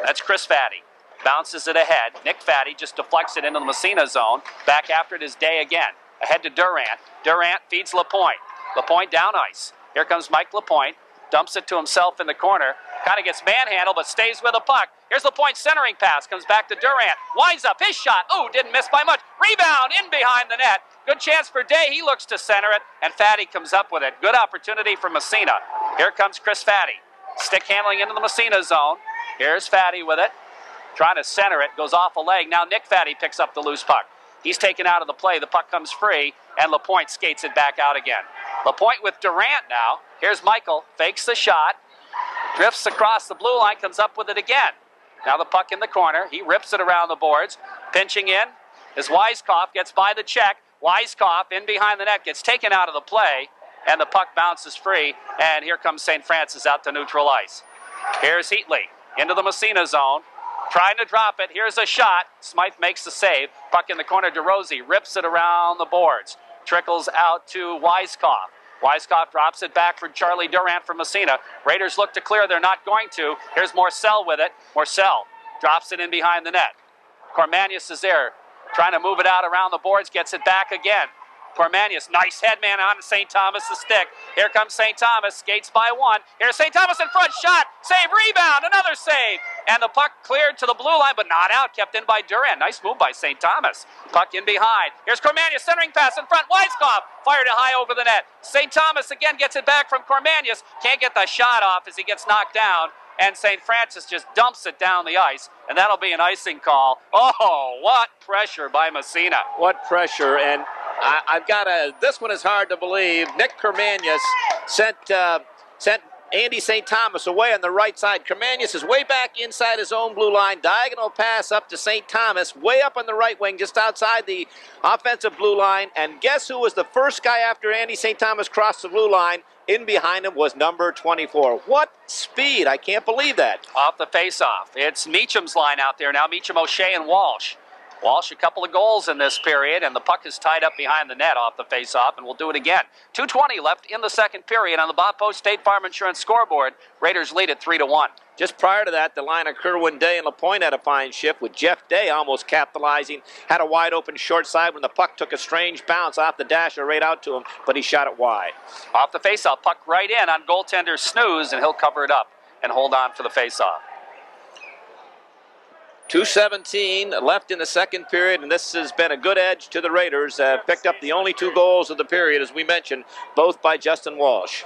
That's Chris Fatty. Bounces it ahead. Nick Fatty just deflects it into the Massena zone. Back after it is Day again. Ahead to Durant. Durant feeds Lapointe. Lapointe down ice. Here comes Mike Lapointe. Dumps it to himself in the corner. Kind of gets manhandled, but stays with the puck. Here's Lapointe's centering pass. Comes back to Durant. Winds up his shot. Ooh, didn't miss by much. Rebound in behind the net. Good chance for Day. He looks to center it, and Fatty comes up with it. Good opportunity for Massena. Here comes Chris Fatty. Stick handling into the Massena zone. Here's Fatty with it. Trying to center it, goes off a leg. Now Nick Fatty picks up the loose puck. He's taken out of the play. The puck comes free, and Lapointe skates it back out again. Lapointe with Durant now. Here's Michael, fakes the shot, drifts across the blue line, comes up with it again. Now the puck in the corner. He rips it around the boards. Pinching in is Weiskopf, gets by the check. Weiskopf in behind the net, gets taken out of the play, and the puck bounces free, and here comes St. Francis out to neutral ice. Here's Heatley into the Massena zone. Trying to drop it. Here's a shot. Smythe makes the save. Puck in the corner. DeRosie rips it around the boards. Trickles out to Weiskopf. Weiskopf drops it back for Charlie Durant from Massena. Raiders look to clear. They're not going to. Here's Morcell with it. Morcell drops it in behind the net. Cormanius is there. Trying to move it out around the boards. Gets it back again. Cormanius, nice headman on St. Thomas' stick. Here comes St. Thomas, skates by one. Here's St. Thomas in front, shot, save, rebound, another save. And the puck cleared to the blue line, but not out, kept in by Durant. Nice move by St. Thomas. Puck in behind. Here's Cormanius, centering pass in front. Weiskopf fired it high over the net. St. Thomas again gets it back from Cormanius. Can't get the shot off as he gets knocked down. And St. Francis just dumps it down the ice, and that'll be an icing call. Oh, what pressure by Massena. What pressure, and I've got this one is hard to believe. Nick Kermanius sent Andy St. Thomas away on the right side. Kermanius is way back inside his own blue line. Diagonal pass up to St. Thomas, way up on the right wing, just outside the offensive blue line. And guess who was the first guy after Andy St. Thomas crossed the blue line? In behind him was number 24. What speed. I can't believe that. Off the face-off. It's Meacham's line out there now. Meacham, O'Shea, and Walsh. Walsh, a couple of goals in this period, and the puck is tied up behind the net off the face-off, and we'll do it again. 2:20 left in the second period on the Bob Post State Farm Insurance scoreboard. Raiders lead at 3-1. Just prior to that, the line of Kerwin, Day, and Lapointe had a fine shift, with Jeff Day almost capitalizing. Had a wide-open short side when the puck took a strange bounce off the dasher right out to him, but he shot it wide. Off the face-off, puck right in on goaltender Snooze, and he'll cover it up and hold on for the face-off. 2:17 left in the second period, and this has been a good edge to the Raiders. Picked up the only 2 goals of the period, as we mentioned, both by Justin Walsh.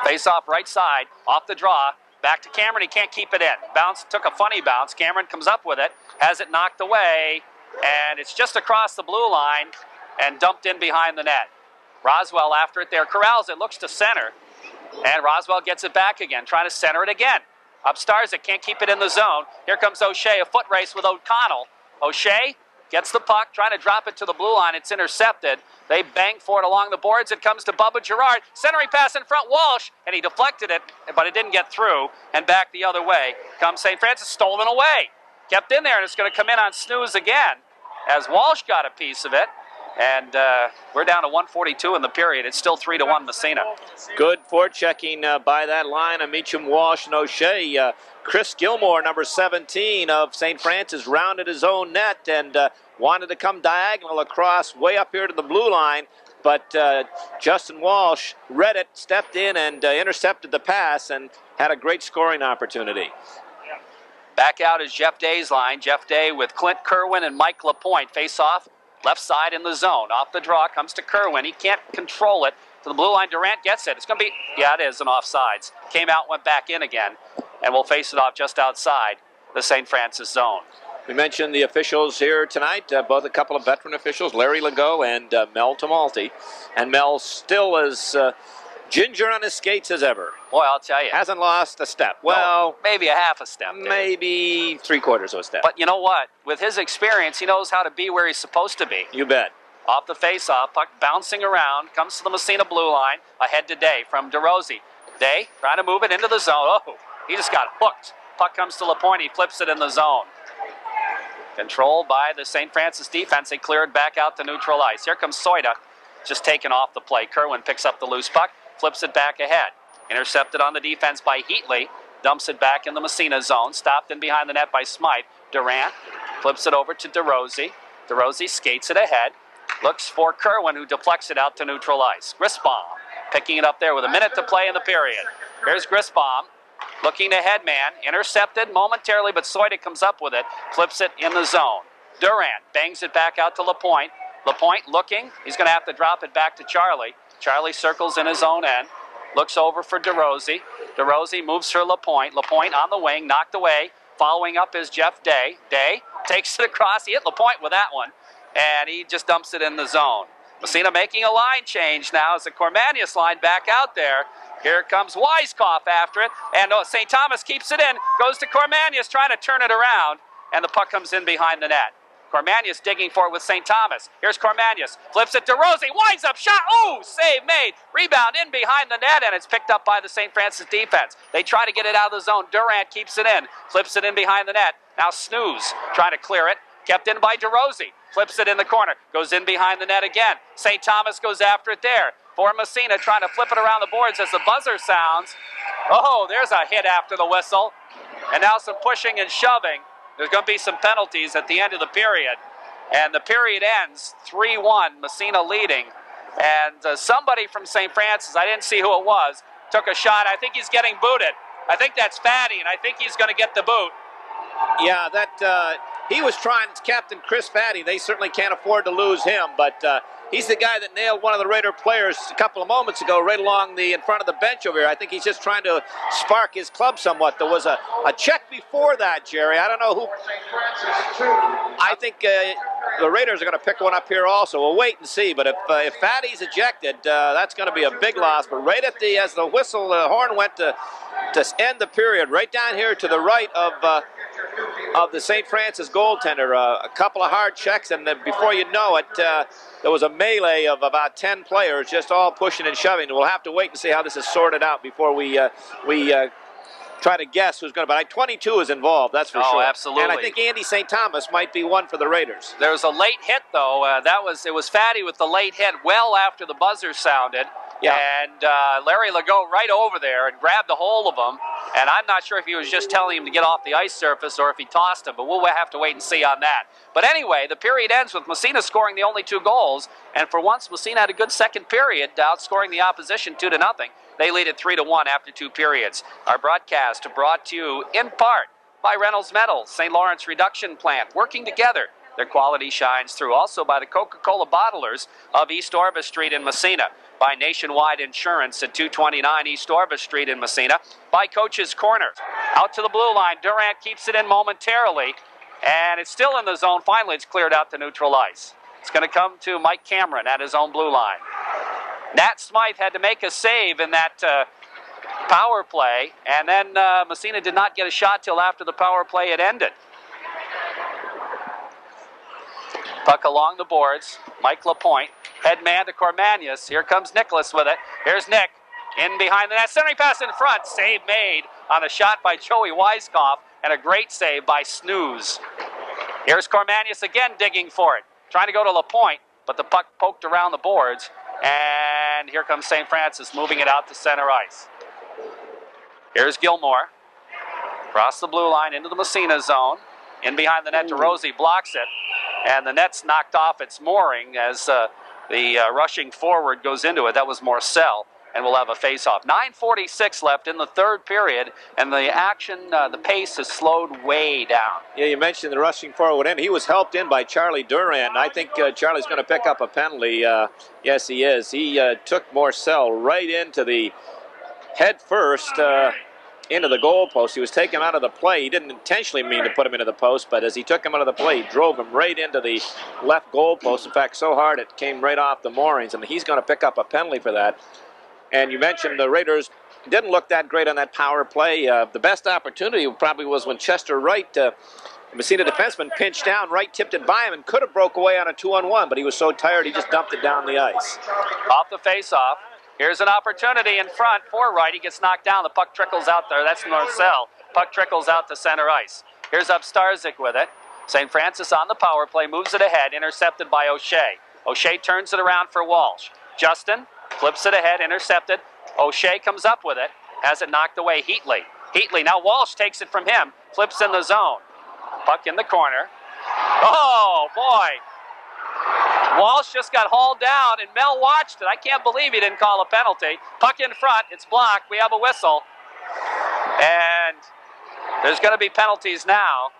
Face off right side, off the draw, back to Cameron. He can't keep it in. Bounce, took a funny bounce. Cameron comes up with it, has it knocked away, and it's just across the blue line and dumped in behind the net. Roswell after it there, corrals it, looks to center, and Roswell gets it back again, trying to center it again. Upstars it, can't keep it in the zone. Here comes O'Shea, a foot race with O'Connell. O'Shea gets the puck, trying to drop it to the blue line. It's intercepted. They bang for it along the boards. It comes to Bubba Girard. Centering pass in front, Walsh, and he deflected it, but it didn't get through, and back the other way comes St. Francis, stolen away. Kept in there, and it's going to come in on snooze again as Walsh got a piece of it. And we're down to 1:42 in the period. It's still 3-1 Massena. Good forechecking by that line of Meacham, Walsh, and O'Shea. Chris Gilmore, number 17 of St. Francis, rounded his own net and wanted to come diagonal across way up here to the blue line. But Justin Walsh read it, stepped in, and intercepted the pass and had a great scoring opportunity. Back out is Jeff Day's line. Jeff Day with Clint Kerwin and Mike LaPointe. Face off. Left side in the zone. Off the draw comes to Kerwin. He can't control it. To the blue line, Durant gets it. It's going to be, yeah, it is an offsides. Came out, went back in again, and we'll face it off just outside the St. Francis zone. We mentioned the officials here tonight, both a couple of veteran officials, Larry Legault and Mel Tomalti. And Mel still as ginger on his skates as ever. Boy, I'll tell you. Hasn't lost a step. Well, no, maybe a half a step. Maybe 3/4 of a step. But you know what? With his experience, he knows how to be where he's supposed to be. You bet. Off the face-off, puck bouncing around, comes to the Massena blue line, ahead to Day from DeRosie. Day trying to move it into the zone. Oh, he just got hooked. Puck comes to LaPointe, he flips it in the zone. Controlled by the St. Francis defense, they cleared back out to neutral ice. Here comes Soida, just taken off the play. Kerwin picks up the loose puck, flips it back ahead. Intercepted on the defense by Heatley. Dumps it back in the Massena zone. Stopped in behind the net by Smythe. Durant flips it over to DeRosie. DeRosie skates it ahead. Looks for Kerwin, who deflects it out to neutral ice. Grisbaum picking it up there with a minute to play in the period. Here's Grisbaum looking to headman. Intercepted momentarily, but Soida comes up with it. Flips it in the zone. Durant bangs it back out to LaPointe. LaPointe looking. He's going to have to drop it back to Charlie. Charlie circles in his own end. Looks over for DeRosie. DeRosie moves for LaPointe. LaPointe on the wing, knocked away. Following up is Jeff Day. Day takes it across. He hit LaPointe with that one, and he just dumps it in the zone. Massena making a line change now as the Cormanius line back out there. Here comes Weiskopf after it, and St. Thomas keeps it in. Goes to Cormanius trying to turn it around, and the puck comes in behind the net. Cormanius digging for it with St. Thomas. Here's Cormanius. Flips it to Rosie. Winds up. Shot. Ooh, save made. Rebound in behind the net, and it's picked up by the St. Francis defense. They try to get it out of the zone. Durant keeps it in. Flips it in behind the net. Now Snooze trying to clear it. Kept in by DeRosie. Flips it in the corner. Goes in behind the net again. St. Thomas goes after it there. For Massena trying to flip it around the boards as the buzzer sounds. Oh, there's a hit after the whistle. And now some pushing and shoving. There's going to be some penalties at the end of the period. And the period ends 3-1, Massena leading. And somebody from St. Francis, I didn't see who it was, took a shot. I think he's getting booted. I think that's Fatty, and I think he's going to get the boot. Yeah, he was trying. It's Captain Chris Fatty. They certainly can't afford to lose him, but he's the guy that nailed one of the Raider players a couple of moments ago right along in front of the bench over here. I think he's just trying to spark his club somewhat. There was a check before that, Jerry. I don't know who. I think the Raiders are going to pick one up here also. We'll wait and see, but if Fatty's ejected, that's going to be a big loss. But right at as the whistle, the horn went to end the period, right down here to the right of the St. Francis goaltender. A couple of hard checks, and then before you know it, there was a melee of about 10 players just all pushing and shoving. We'll have to wait and see how this is sorted out before we try to guess who's going to. But 22 is involved, that's for sure. Oh, absolutely. And I think Andy St. Thomas might be one for the Raiders. There was a late hit, though. It was Fatty with the late hit well after the buzzer sounded. Yeah. And Larry Legault right over there and grabbed a hold of him. And I'm not sure if he was just telling him to get off the ice surface or if he tossed him, but we'll have to wait and see on that. But anyway, the period ends with Massena scoring the only 2 goals. And for once, Massena had a good second period, outscoring the opposition 2-0. They lead it 3-1 after 2 periods. Our broadcast brought to you in part by Reynolds Metals, St. Lawrence Reduction Plant, working together. Their quality shines through. Also by the Coca-Cola bottlers of East Orvis Street in Massena. By Nationwide Insurance at 229 East Orvis Street in Massena. By Coach's Corner. Out to the blue line. Durant keeps it in momentarily. And it's still in the zone. Finally, it's cleared out to neutral ice. It's going to come to Mike Cameron at his own blue line. Nat Smythe had to make a save in that power play. And then Massena did not get a shot till after the power play had ended. Puck along the boards. Mike Lapointe. Head man to Cormanius. Here comes Nicholas with it. Here's Nick. In behind the net. Centering pass in front. Save made on a shot by Joey Weiskopf. And a great save by Snooze. Here's Cormanius again digging for it. Trying to go to Lapointe. But the puck poked around the boards. And here comes St. Francis moving it out to center ice. Here's Gilmore. Across the blue line into the Massena zone. In behind the net to Rosie. Blocks it. And the net's knocked off its mooring as the rushing forward goes into it. That was Morcell, and we'll have a face-off. 9:46 left in the third period, and the action, the pace has slowed way down. Yeah, you mentioned the rushing forward end. He was helped in by Charlie Duran. I think Charlie's going to pick up a penalty. Yes, he is. He took Morcell right into the head first. Into the goal post. He was taken out of the play. He didn't intentionally mean to put him into the post, but as he took him out of the play, he drove him right into the left goal post. In fact, so hard it came right off the moorings, and he's going to pick up a penalty for that. And you mentioned the Raiders didn't look that great on that power play. The best opportunity probably was when Chester Wright, the Massena defenseman, pinched down. Wright tipped it by him and could have broke away on a 2-on-1, but he was so tired he just dumped it down the ice. Off the face-off. Here's an opportunity in front for Wright. He gets knocked down. The puck trickles out there. That's Marcel. Puck trickles out to center ice. Here's up Starzik with it. St. Francis on the power play. Moves it ahead. Intercepted by O'Shea. O'Shea turns it around for Walsh. Justin flips it ahead. Intercepted. O'Shea comes up with it. Has it knocked away. Heatley. Now Walsh takes it from him. Flips in the zone. Puck in the corner. Oh, boy. Walsh just got hauled down, and Mel watched it. I can't believe he didn't call a penalty. Puck in front. It's blocked. We have a whistle. And there's going to be penalties now.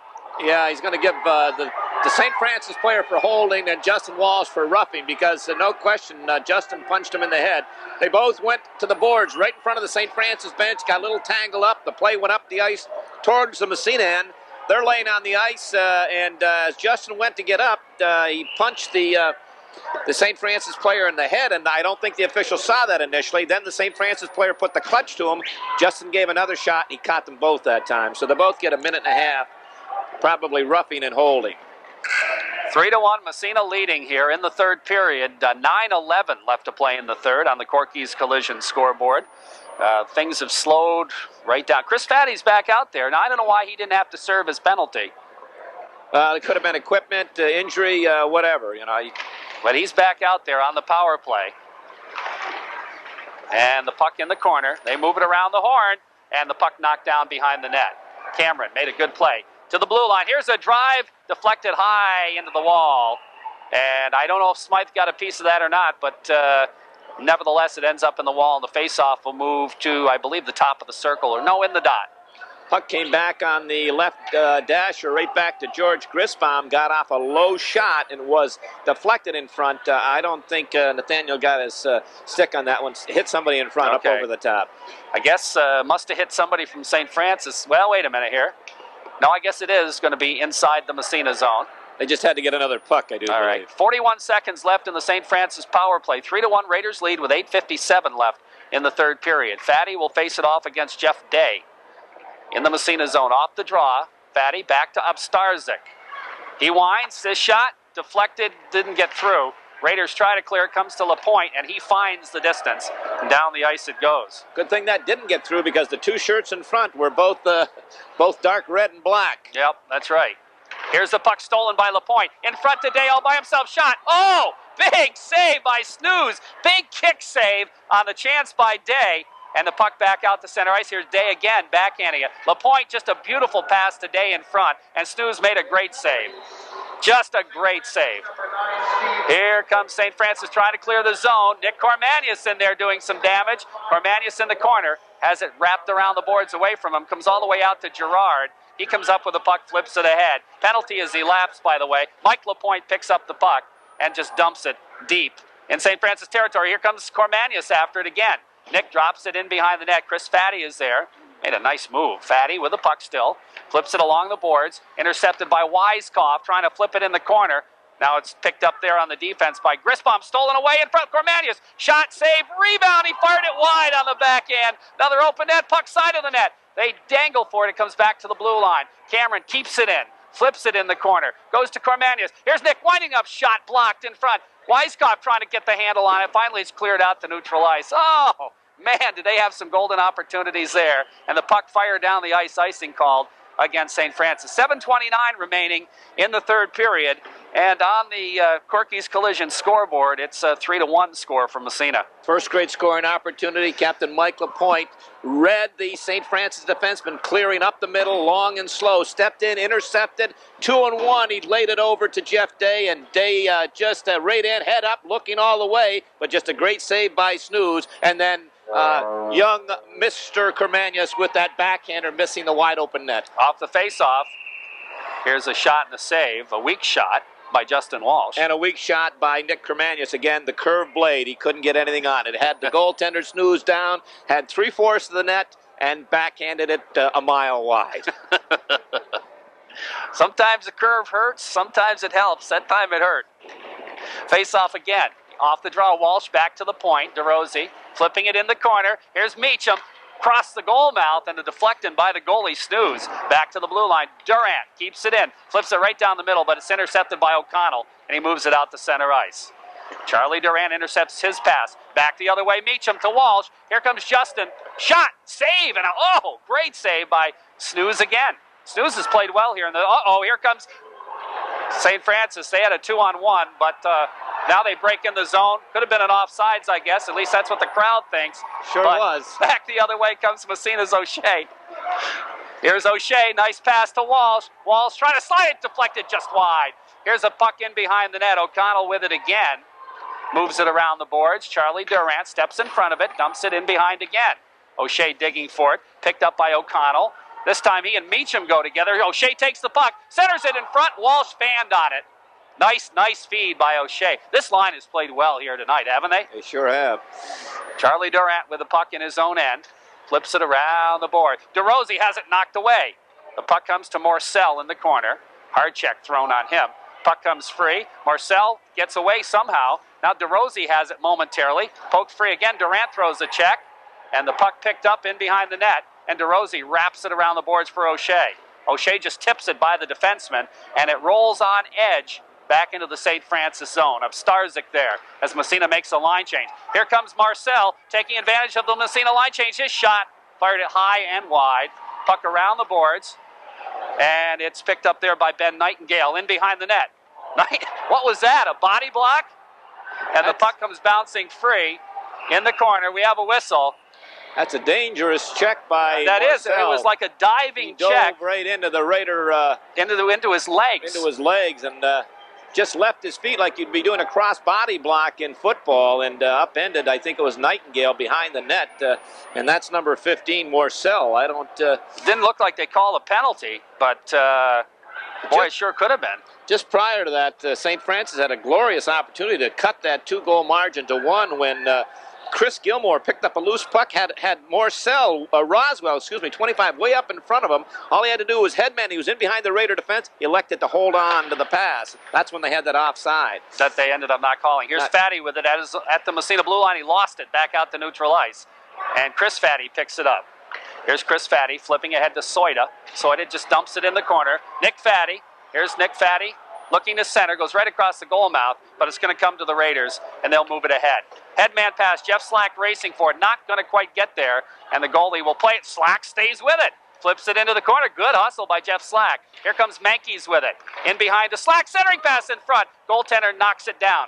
Yeah, he's going to give the St. Francis player for holding and Justin Walsh for roughing because no question, Justin punched him in the head. They both went to the boards right in front of the St. Francis bench, got a little tangled up. The play went up the ice towards the Massena end. They're laying on the ice, and as Justin went to get up, he punched the St. Francis player in the head, and I don't think the official saw that initially. Then the St. Francis player put the clutch to him. Justin gave another shot, and he caught them both that time. So they both get a minute and a half, probably roughing and holding. 3-1, Massena leading here in the third period. 9:11 left to play in the third on the Corky's Collision scoreboard. Things have slowed right down. Chris Fatty's back out there. Now, I don't know why he didn't have to serve his penalty. It could have been equipment, injury, whatever, you know. But he's back out there on the power play. And the puck in the corner. They move it around the horn, and the puck knocked down behind the net. Cameron made a good play. To the blue line. Here's a drive, deflected high into the wall. And I don't know if Smythe got a piece of that or not, but nevertheless, it ends up in the wall, and the face-off will move to, I believe, the top of the circle, or no, in the dot. Puck came back on the left dasher, right back to George Grisbaum, got off a low shot and was deflected in front. I don't think Nathaniel got his stick on that one. Hit somebody in front, Okay. up over the top. I guess must have hit somebody from St. Francis. Well, wait a minute here. No, I guess it is going to be inside the Massena zone. They just had to get another puck, I do All believe. right, 41 seconds left in the St. Francis power play. 3-1 Raiders lead with 8:57 left in the third period. Fatty will face it off against Jeff Day in the Massena zone. Off the draw, Fatty back to Upstarzik. He winds, this shot, deflected, didn't get through. Raiders try to clear, it comes to Lapointe, and he finds the distance, and down the ice it goes. Good thing that didn't get through because the two shirts in front were both dark red and black. Yep, that's right. Here's the puck stolen by Lapointe. In front to Day all by himself. Shot. Oh, big save by Snooze. Big kick save on the chance by Day. And the puck back out to center ice. Here's Day again, backhanding it. Lapointe, just a beautiful pass to Day in front. And Snooze made a great save. Just a great save. Here comes St. Francis trying to clear the zone. Nick Cormanius in there doing some damage. Cormanius in the corner. Has it wrapped around the boards away from him. Comes all the way out to Girard. He comes up with the puck, flips it ahead. Penalty as he laps, by the way. Mike Lapointe picks up the puck and just dumps it deep in St. Francis territory. Here comes Cormanius after it again. Nick drops it in behind the net. Chris Fatty is there. Made a nice move. Fatty with the puck still. Flips it along the boards. Intercepted by Weiskopf, trying to flip it in the corner. Now it's picked up there on the defense by Grisbaum. Stolen away in front of Cormanius. Shot, save, rebound. He fired it wide on the backhand. Another open net, puck side of the net. They dangle for it. It comes back to the blue line. Cameron keeps it in. Flips it in the corner. Goes to Cormanius. Here's Nick winding up. Shot blocked in front. Weiskopf trying to get the handle on it. Finally, it's cleared out to neutral ice. Oh, man, did they have some golden opportunities there. And the puck fired down the ice, icing called against St. Francis. 7:29 remaining in the third period. And on the Corky's Collision scoreboard, it's a 3-1 score for Massena. First great scoring opportunity. Captain Mike Lapointe read the St. Francis defenseman clearing up the middle, long and slow. Stepped in, intercepted. 2-on-1. He laid it over to Jeff Day, and Day just right in, head up, looking all the way. But just a great save by Snooze. And then young Mr. Cormanius with that backhander missing the wide open net. Off the face-off, here's a shot and a save, a weak shot by Justin Walsh. And a weak shot by Nick Cormanius. Again, the curved blade. He couldn't get anything on it. Had the goaltender Snooze down, had 3/4 of the net, and backhanded it a mile wide. Sometimes the curve hurts, sometimes it helps. That time it hurt. Face-off again. Off the draw, Walsh back to the point. DeRosie flipping it in the corner. Here's Meacham. Cross the goal mouth and the deflected by the goalie Snooze. Back to the blue line. Durant keeps it in. Flips it right down the middle, but it's intercepted by O'Connell, and he moves it out to center ice. Charlie Durant intercepts his pass. Back the other way, Meacham to Walsh. Here comes Justin. Shot, save, and great save by Snooze again. Snooze has played well here. Here comes St. Francis. They had a 2-on-1, but now they break in the zone. Could have been an offsides, I guess. At least that's what the crowd thinks. Sure but was. Back the other way comes Massena's O'Shea. Here's O'Shea. Nice pass to Walsh. Walsh trying to slide it. Deflected just wide. Here's a puck in behind the net. O'Connell with it again. Moves it around the boards. Charlie Durant steps in front of it. Dumps it in behind again. O'Shea digging for it. Picked up by O'Connell. This time he and Meacham go together. O'Shea takes the puck. Centers it in front. Walsh fanned on it. Nice feed by O'Shea. This line has played well here tonight, haven't they? They sure have. Charlie Durant with the puck in his own end. Flips it around the board. DeRosie has it knocked away. The puck comes to Morcell in the corner. Hard check thrown on him. Puck comes free. Morcell gets away somehow. Now DeRosie has it momentarily. Poked free again. Durant throws the check. And the puck picked up in behind the net. And DeRosie wraps it around the boards for O'Shea. O'Shea just tips it by the defenseman. And it rolls on edge back into the St. Francis zone. Of Starzik there as Massena makes a line change. Here comes Marcel taking advantage of the Massena line change. His shot fired it high and wide. Puck around the boards. And it's picked up there by Ben Nightingale in behind the net. What was that? A body block? And the puck comes bouncing free in the corner. We have a whistle. That's a dangerous check by That is. Marcel. It was like a diving check. Dove right into the Raider. Into his legs. Into his legs and just left his feet like you'd be doing a cross body block in football and upended. I think it was Nightingale behind the net. And that's number 15, Marcel. I don't... Didn't look like they called a penalty, but boy, it sure could have been. Just prior to that, St. Francis had a glorious opportunity to cut that 2-goal margin to 1 when Chris Gilmore picked up a loose puck, had Roswell, 25, way up in front of him. All he had to do was headman. He was in behind the Raider defense. He elected to hold on to the pass. That's when they had that offside. That they ended up not calling. Here's Fatty with it at the Massena blue line. He lost it back out to neutral ice. And Chris Fatty picks it up. Here's Chris Fatty flipping ahead to Soida. Soida just dumps it in the corner. Nick Fatty. Here's Nick Fatty. Looking to center, goes right across the goal mouth, but it's going to come to the Raiders, and they'll move it ahead. Headman pass, Jeff Slack racing for it, not going to quite get there, and the goalie will play it. Slack stays with it, flips it into the corner. Good hustle by Jeff Slack. Here comes Mankies with it. In behind the Slack, centering pass in front. Goaltender knocks it down.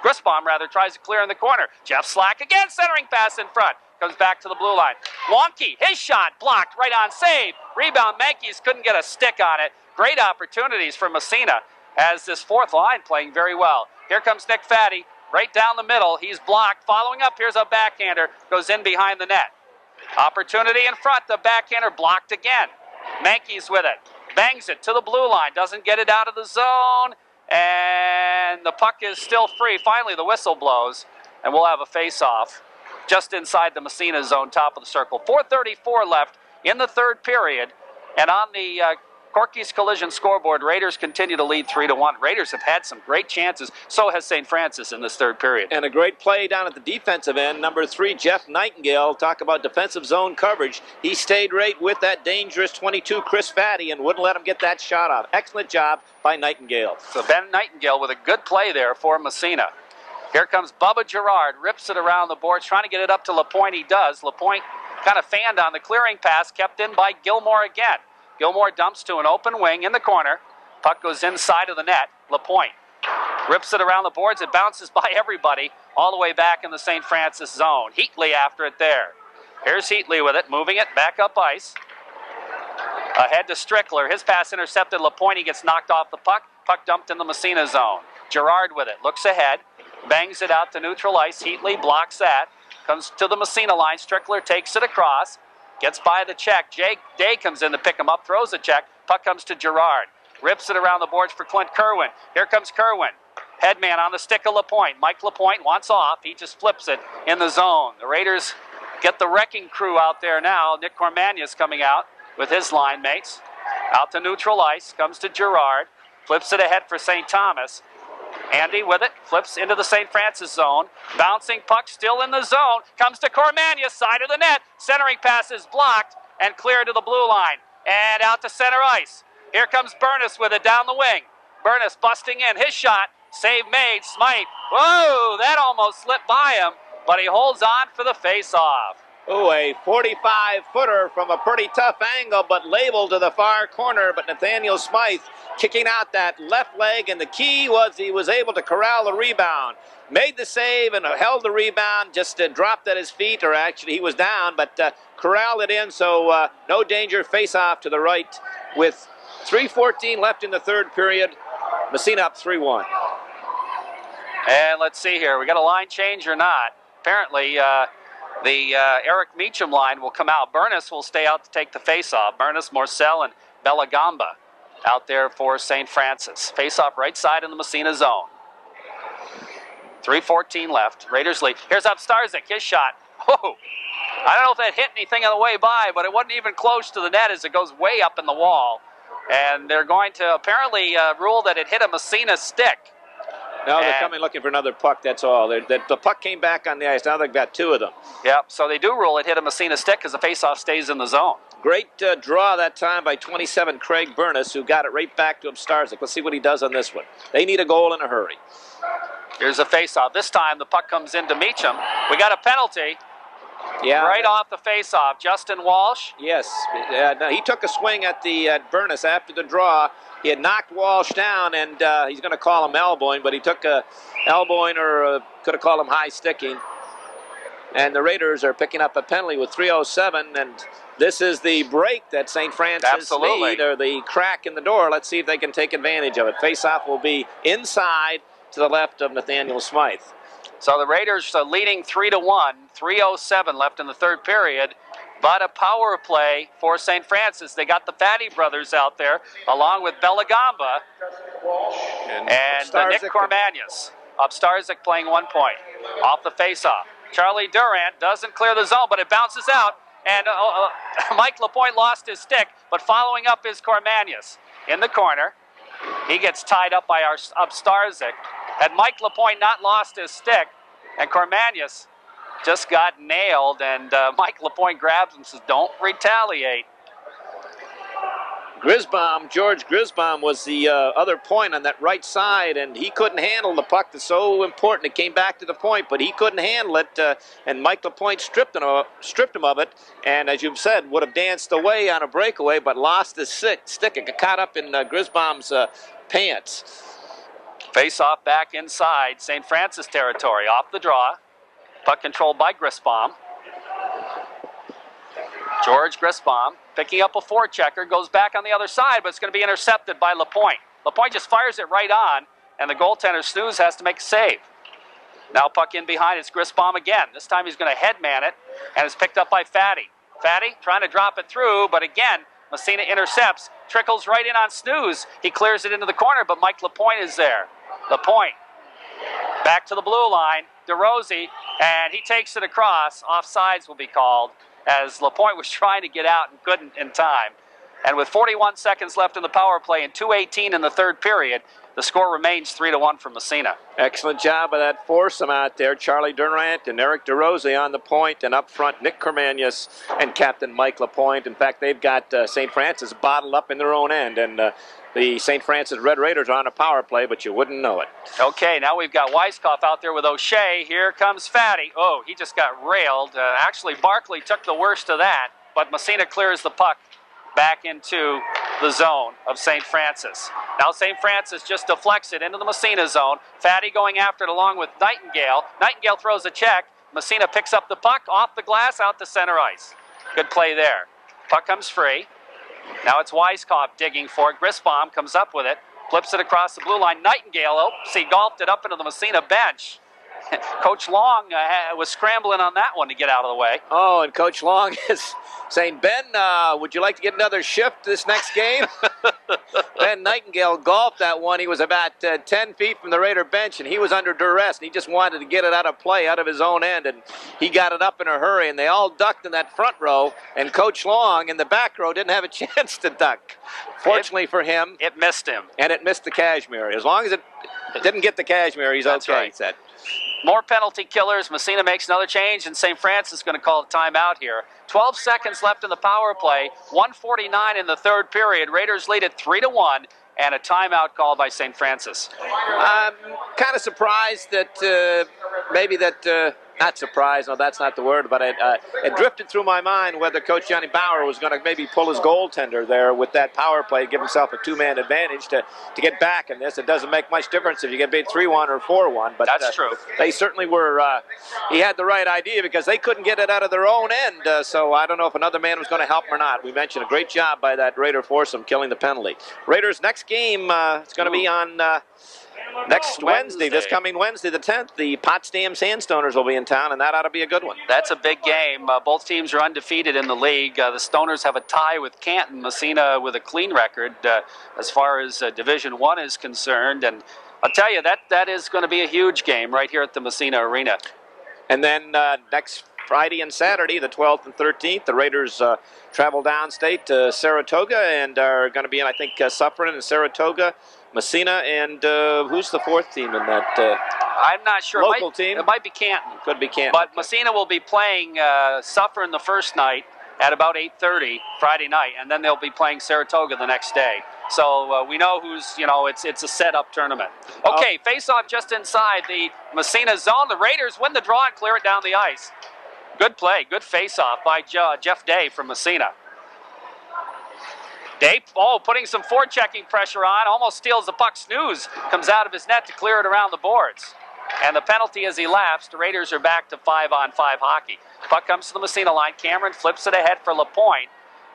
Grisbaum tries to clear in the corner. Jeff Slack again, centering pass in front. Comes back to the blue line. Wonky, his shot blocked right on save. Rebound, Mankies couldn't get a stick on it. Great opportunities for Massena as this fourth line playing very well. Here comes Nick Fatty, right down the middle. He's blocked. Following up, here's a backhander. Goes in behind the net. Opportunity in front. The backhander blocked again. Mankey's with it. Bangs it to the blue line. Doesn't get it out of the zone. And the puck is still free. Finally, the whistle blows. And we'll have a face-off just inside the Massena zone, top of the circle. 4:34 left in the third period. And on the Corky's Collision scoreboard, Raiders continue to lead 3-1. Raiders have had some great chances. So has St. Francis in this third period. And a great play down at the defensive end. Number 3, Jeff Nightingale. Talk about defensive zone coverage. He stayed right with that dangerous 22, Chris Fatty, and wouldn't let him get that shot off. Excellent job by Nightingale. So Ben Nightingale with a good play there for Massena. Here comes Bubba Gerard. Rips it around the boards, trying to get it up to Lapointe. He does. Lapointe kind of fanned on the clearing pass, kept in by Gilmore again. Gilmore dumps to an open wing in the corner. Puck goes inside of the net. Lapointe rips it around the boards. It bounces by everybody all the way back in the St. Francis zone. Heatley after it there. Here's Heatley with it, moving it back up ice. Ahead to Strickler. His pass intercepted. Lapointe gets knocked off the puck. Puck dumped in the Massena zone. Gerard with it. Looks ahead. Bangs it out to neutral ice. Heatley blocks that. Comes to the Massena line. Strickler takes it across. Gets by the check. Jake Day comes in to pick him up. Throws a check. Puck comes to Gerard. Rips it around the boards for Clint Kerwin. Here comes Kerwin. Headman on the stick of Lapointe. Mike Lapointe wants off. He just flips it in the zone. The Raiders get the wrecking crew out there now. Nick Cormanius coming out with his line mates. Out to neutral ice. Comes to Gerard. Flips it ahead for St. Thomas. Andy with it, flips into the St. Francis zone. Bouncing puck still in the zone. Comes to Cormanius, side of the net. Centering pass is blocked and cleared to the blue line. And out to center ice. Here comes Burness with it down the wing. Burness busting in. His shot. Save made. Smythe. Whoa, that almost slipped by him. But he holds on for the face-off. Oh, a 45-footer from a pretty tough angle, but labeled to the far corner. But Nathaniel Smythe kicking out that left leg, and the key was he was able to corral the rebound. Made the save and held the rebound, just dropped at his feet, or actually he was down, but corralled it in, so no danger. Face-off to the right with 3:14 left in the third period. Massena up 3-1. And let's see here. We got a line change or not? Apparently, the Eric Meacham line will come out. Burness will stay out to take the face-off. Burness, Morcell, and Belagamba out there for St. Francis. Face-off right side in the Massena zone. 3:14 left. Raiders lead. Here's Upstarzik. His shot. Oh, I don't know if that hit anything on the way by, but it wasn't even close to the net as it goes way up in the wall. And they're going to apparently rule that it hit a Massena stick. No, they're coming looking for another puck, that's all. The puck came back on the ice. Now they've got 2 of them. Yep, so they do rule it hit a Massena stick because the faceoff stays in the zone. Great draw that time by 27 Craig Burness, who got it right back to Starzik. Let's see what he does on this one. They need a goal in a hurry. Here's a faceoff. This time the puck comes into Meacham. We got a penalty. Yeah, right off the faceoff. Justin Walsh. Yes, no, he took a swing at the Burness after the draw. He had knocked Walsh down, and he's going to call him elbowing, but he took a elbowing, or could have called him high sticking. And the Raiders are picking up a penalty with 3:07, and this is the break that St. Francis need, or the crack in the door. Let's see if they can take advantage of it. Faceoff will be inside to the left of Nathaniel Smythe. So the Raiders are leading 3-1, 3:07 left in the third period. But a power play for St. Francis. They got the Fatty brothers out there, along with Belagamba and Nick Cormanius. Upstarzik playing 1 point. Off the faceoff. Charlie Durant doesn't clear the zone, but it bounces out. And Mike Lapointe lost his stick, but following up is Cormanius. In the corner, he gets tied up by our Upstarzik. Had Mike Lapointe not lost his stick, and Cormanius just got nailed, and Mike Lapointe grabs him and says, "Don't retaliate." George Grisbaum was the other point on that right side, and he couldn't handle the puck. That's so important. It came back to the point, but he couldn't handle it, and Mike Lapointe stripped him of it, and as you've said, would have danced away on a breakaway, but lost his stick. It got caught up in Grisbaum's pants. Face off back inside St. Francis territory. Off the draw. Puck controlled by Grisbaum. George Grisbaum picking up a forechecker, goes back on the other side, but it's going to be intercepted by Lapointe. Lapointe just fires it right on, and the goaltender, Snooze, has to make a save. Now puck in behind, it's Grisbaum again. This time he's going to headman it, and it's picked up by Fatty. Fatty trying to drop it through, but again, Massena intercepts, trickles right in on Snooze. He clears it into the corner, but Mike Lapointe is there. Lapointe back to the blue line, DeRosie, and he takes it across. Offsides will be called as Lapointe was trying to get out and couldn't in time. And with 41 seconds left in the power play and 2:18 in the third period, the score remains 3-1 for Massena. Excellent job of that foursome out there. Charlie Durant and Eric DeRosie on the point, and up front Nick Kermanius and Captain Mike Lapointe. In fact, they've got St. Francis bottled up in their own end, and the St. Francis Red Raiders are on a power play, but you wouldn't know it. Okay, now we've got Weiskopf out there with O'Shea. Here comes Fatty. Oh, he just got railed. Actually, Barkley took the worst of that, but Massena clears the puck back into the zone of St. Francis. Now St. Francis just deflects it into the Massena zone. Fatty going after it along with Nightingale. Nightingale throws a check. Massena picks up the puck off the glass out to center ice. Good play there. Puck comes free. Now it's Weiskopf digging for it. Grisbaum comes up with it. Flips it across the blue line. Nightingale, he golfed it up into the Massena bench. Coach Long was scrambling on that one to get out of the way. Oh, and Coach Long is saying, Ben, would you like to get another shift this next game? Ben Nightingale golfed that one. He was about 10 feet from the Raider bench, and he was under duress, and he just wanted to get it out of play, out of his own end, and he got it up in a hurry, and they all ducked in that front row, and Coach Long in the back row didn't have a chance to duck. Fortunately for him, it missed him. And it missed the Cashmere. As long as it didn't get the Cashmere, he's That's okay, right. he said. More penalty killers. Massena makes another change, and St. Francis is going to call a timeout here. 12 seconds left in the power play. 1:49 in the third period. Raiders lead it 3-1, and a timeout called by St. Francis. I'm kind of surprised that not surprised, no, that's not the word, but it drifted through my mind whether Coach Johnny Bauer was going to maybe pull his goaltender there with that power play, give himself a two-man advantage to get back in this. It doesn't make much difference if you get beat 3-1 or 4-1, but that's true. They certainly were, he had the right idea because they couldn't get it out of their own end, so I don't know if another man was going to help them or not. We mentioned a great job by that Raider foursome killing the penalty. Raiders' next game, it's going to be on next Wednesday, this coming Wednesday, the 10th. The Potsdam Sandstoners will be in town, and that ought to be a good one. That's a big game. Both teams are undefeated in the league. The Stoners have a tie with Canton. Massena with a clean record as far as Division I is concerned. And I'll tell you, that is going to be a huge game right here at the Massena Arena. And then next Friday and Saturday, the 12th and 13th, the Raiders travel downstate to Saratoga and are going to be in, I think, Suffern and Saratoga, Massena, and who's the fourth team in that? I'm not sure. Local team? It might be Canton. Could be Canton. But Massena will be playing Suffern the first night at about 8:30 Friday night, and then they'll be playing Saratoga the next day. So we know who's, it's a set-up tournament. Okay, face-off just inside the Massena zone. The Raiders win the draw and clear it down the ice. Good play, good face-off by Jeff Day from Massena. Day, putting some forechecking pressure on, almost steals the puck. Snooze comes out of his net to clear it around the boards. And the penalty is elapsed. The Raiders are back to 5-on-5 hockey. Puck comes to the Massena line. Cameron flips it ahead for Lapointe.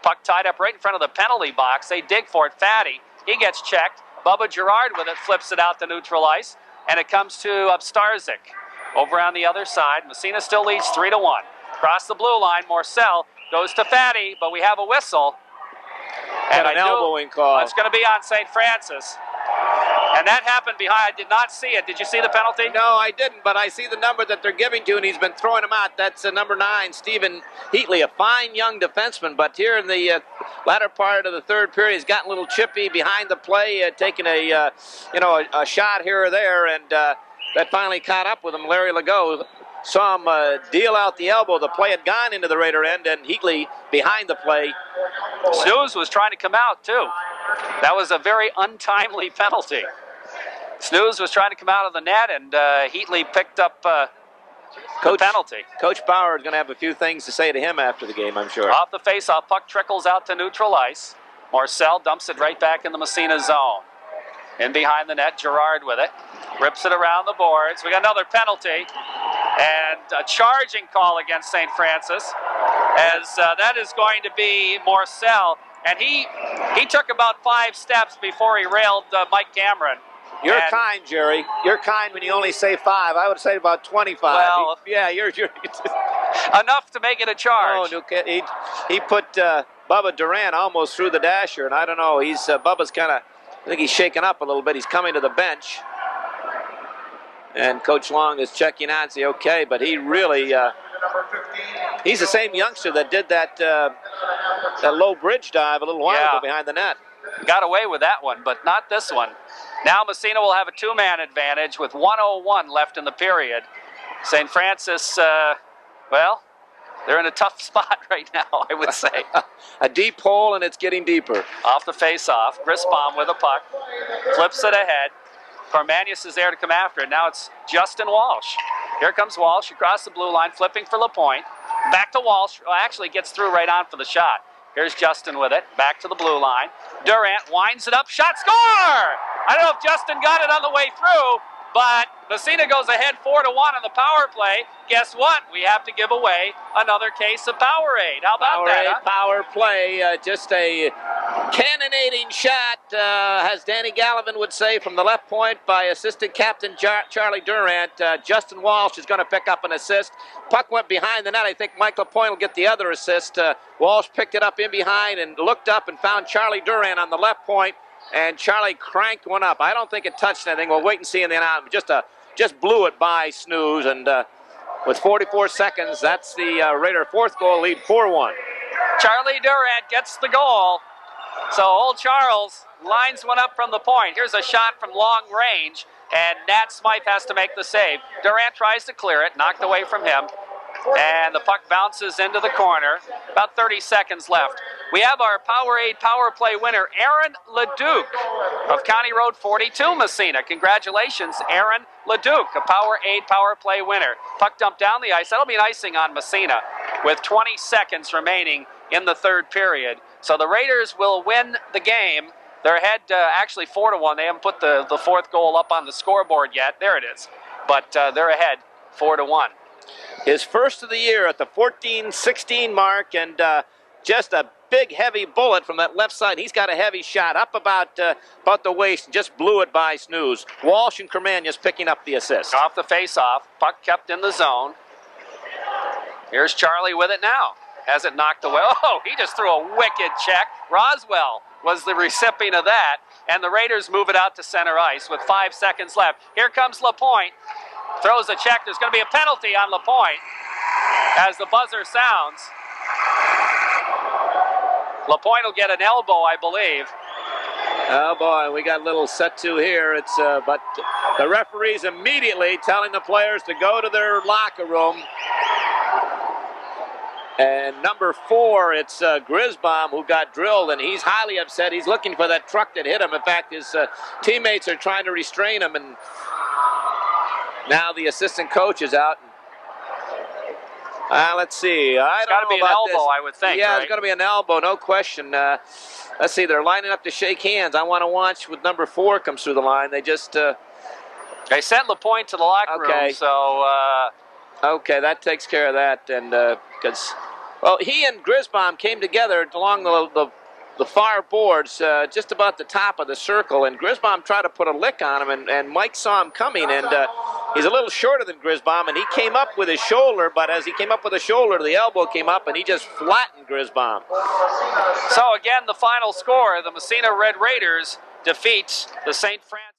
Puck tied up right in front of the penalty box. They dig for it. Fatty, he gets checked. Bubba Gerard with it, flips it out to neutral ice. And it comes to Starzik. Over on the other side, Massena still leads 3-1. Across the blue line, Morcell goes to Fatty, but we have a whistle. And an elbowing call. It's going to be on St. Francis. And that happened behind. I did not see it. Did you see the penalty? No, I didn't, but I see the number that they're giving to, and he's been throwing them out. That's number 9, Stephen Heatley, a fine young defenseman. But here in the latter part of the third period, he's gotten a little chippy behind the play, taking a shot here or there, and that finally caught up with him. Larry Legault saw him deal out the elbow. The play had gone into the Raider end, and Heatley behind the play. Snooze was trying to come out, too. That was a very untimely penalty. Snooze was trying to come out of the net, and Heatley picked up the penalty. Coach Bauer is going to have a few things to say to him after the game, I'm sure. Off the face-off, puck trickles out to neutral ice. Marcel dumps it right back in the Massena zone. In behind the net, Gerard with it. Rips it around the boards. We got another penalty. And a charging call against St. Francis. As that is going to be Marcel. And he took about 5 steps before he railed Mike Cameron. You're kind, Jerry. You're kind when you only say 5. I would say about 25. Well, yeah, you're Enough to make it a charge. Oh, he put Bubba Durant almost through the dasher, and I don't know. Bubba's kind of, I think he's shaken up a little bit. He's coming to the bench, and Coach Long is checking out and say, okay, but he really, he's the same youngster that did that low bridge dive a little while ago behind the net. Got away with that one, but not this one. Now Massena will have a two-man advantage with 1:01 left in the period. St. Francis, well, they're in a tough spot right now, I would say. A deep hole, and it's getting deeper. Off the face-off, Grisbaum with a puck, flips it ahead. Cormanius is there to come after it. Now it's Justin Walsh. Here comes Walsh across the blue line, flipping for LaPointe. Back to Walsh. Well, actually gets through right on for the shot. Here's Justin with it. Back to the blue line. Durant winds it up. Shot, score! I don't know if Justin got it on the way through, but Massena goes ahead 4-1 on the power play. Guess what? We have to give away another case of Powerade. How about that? Huh? Power play, just a cannonading shot, as Danny Gallivan would say, from the left point by assistant captain Charlie Durant. Justin Walsh is going to pick up an assist. Puck went behind the net. I think Mike LaPointe will get the other assist. Walsh picked it up in behind and looked up and found Charlie Durant on the left point, and Charlie cranked one up. I don't think it touched anything. We'll wait and see in the announcement. Just blew it by Snooze, and with 44 seconds, that's the Raider fourth goal lead, 4-1. Charlie Durant gets the goal. So old Charles lines one up from the point. Here's a shot from long range, and Nat Smythe has to make the save. Durant tries to clear it, knocked away from him, and the puck bounces into the corner. About 30 seconds left. We have our Powerade Power Play winner, Aaron Leduc of County Road 42, Massena. Congratulations, Aaron Leduc, a Powerade Power Play winner. Puck dumped down the ice. That'll be an icing on Massena with 20 seconds remaining in the third period. So the Raiders will win the game. They're ahead actually 4-1. They haven't put the fourth goal up on the scoreboard yet. There it is. But they're ahead 4-1. His first of the year at the 14-16 mark, and just a big, heavy bullet from that left side. He's got a heavy shot up about the waist and just blew it by Snooze. Walsh and Kermanius picking up the assist. Off the face-off. Puck kept in the zone. Here's Charlie with it now. Has it knocked away. Oh, he just threw a wicked check. Roswell was the recipient of that. And the Raiders move it out to center ice with 5 seconds left. Here comes LaPointe. Throws a check. There's going to be a penalty on LaPointe as the buzzer sounds. LaPointe will get an elbow, I believe. Oh boy, we got a little set to here. But the referee's immediately telling the players to go to their locker room. And number 4, it's Grisbaum who got drilled, and he's highly upset. He's looking for that truck that hit him. In fact, his teammates are trying to restrain him, and now the assistant coach is out. Let's see. It's got to be an elbow, I would think. Yeah, right? It's going to be an elbow, no question. Let's see. They're lining up to shake hands. I want to watch with number 4 comes through the line. They just they sent LaPointe to the locker room, so okay, that takes care of that. And because he and Grisbaum came together along the far boards, just about the top of the circle, and Grisbaum tried to put a lick on him, and Mike saw him coming, and he's a little shorter than Grisbaum, and he came up with his shoulder, but as he came up with the shoulder, the elbow came up, and he just flattened Grisbaum. So again, the final score, the Massena Red Raiders defeats the St. Francis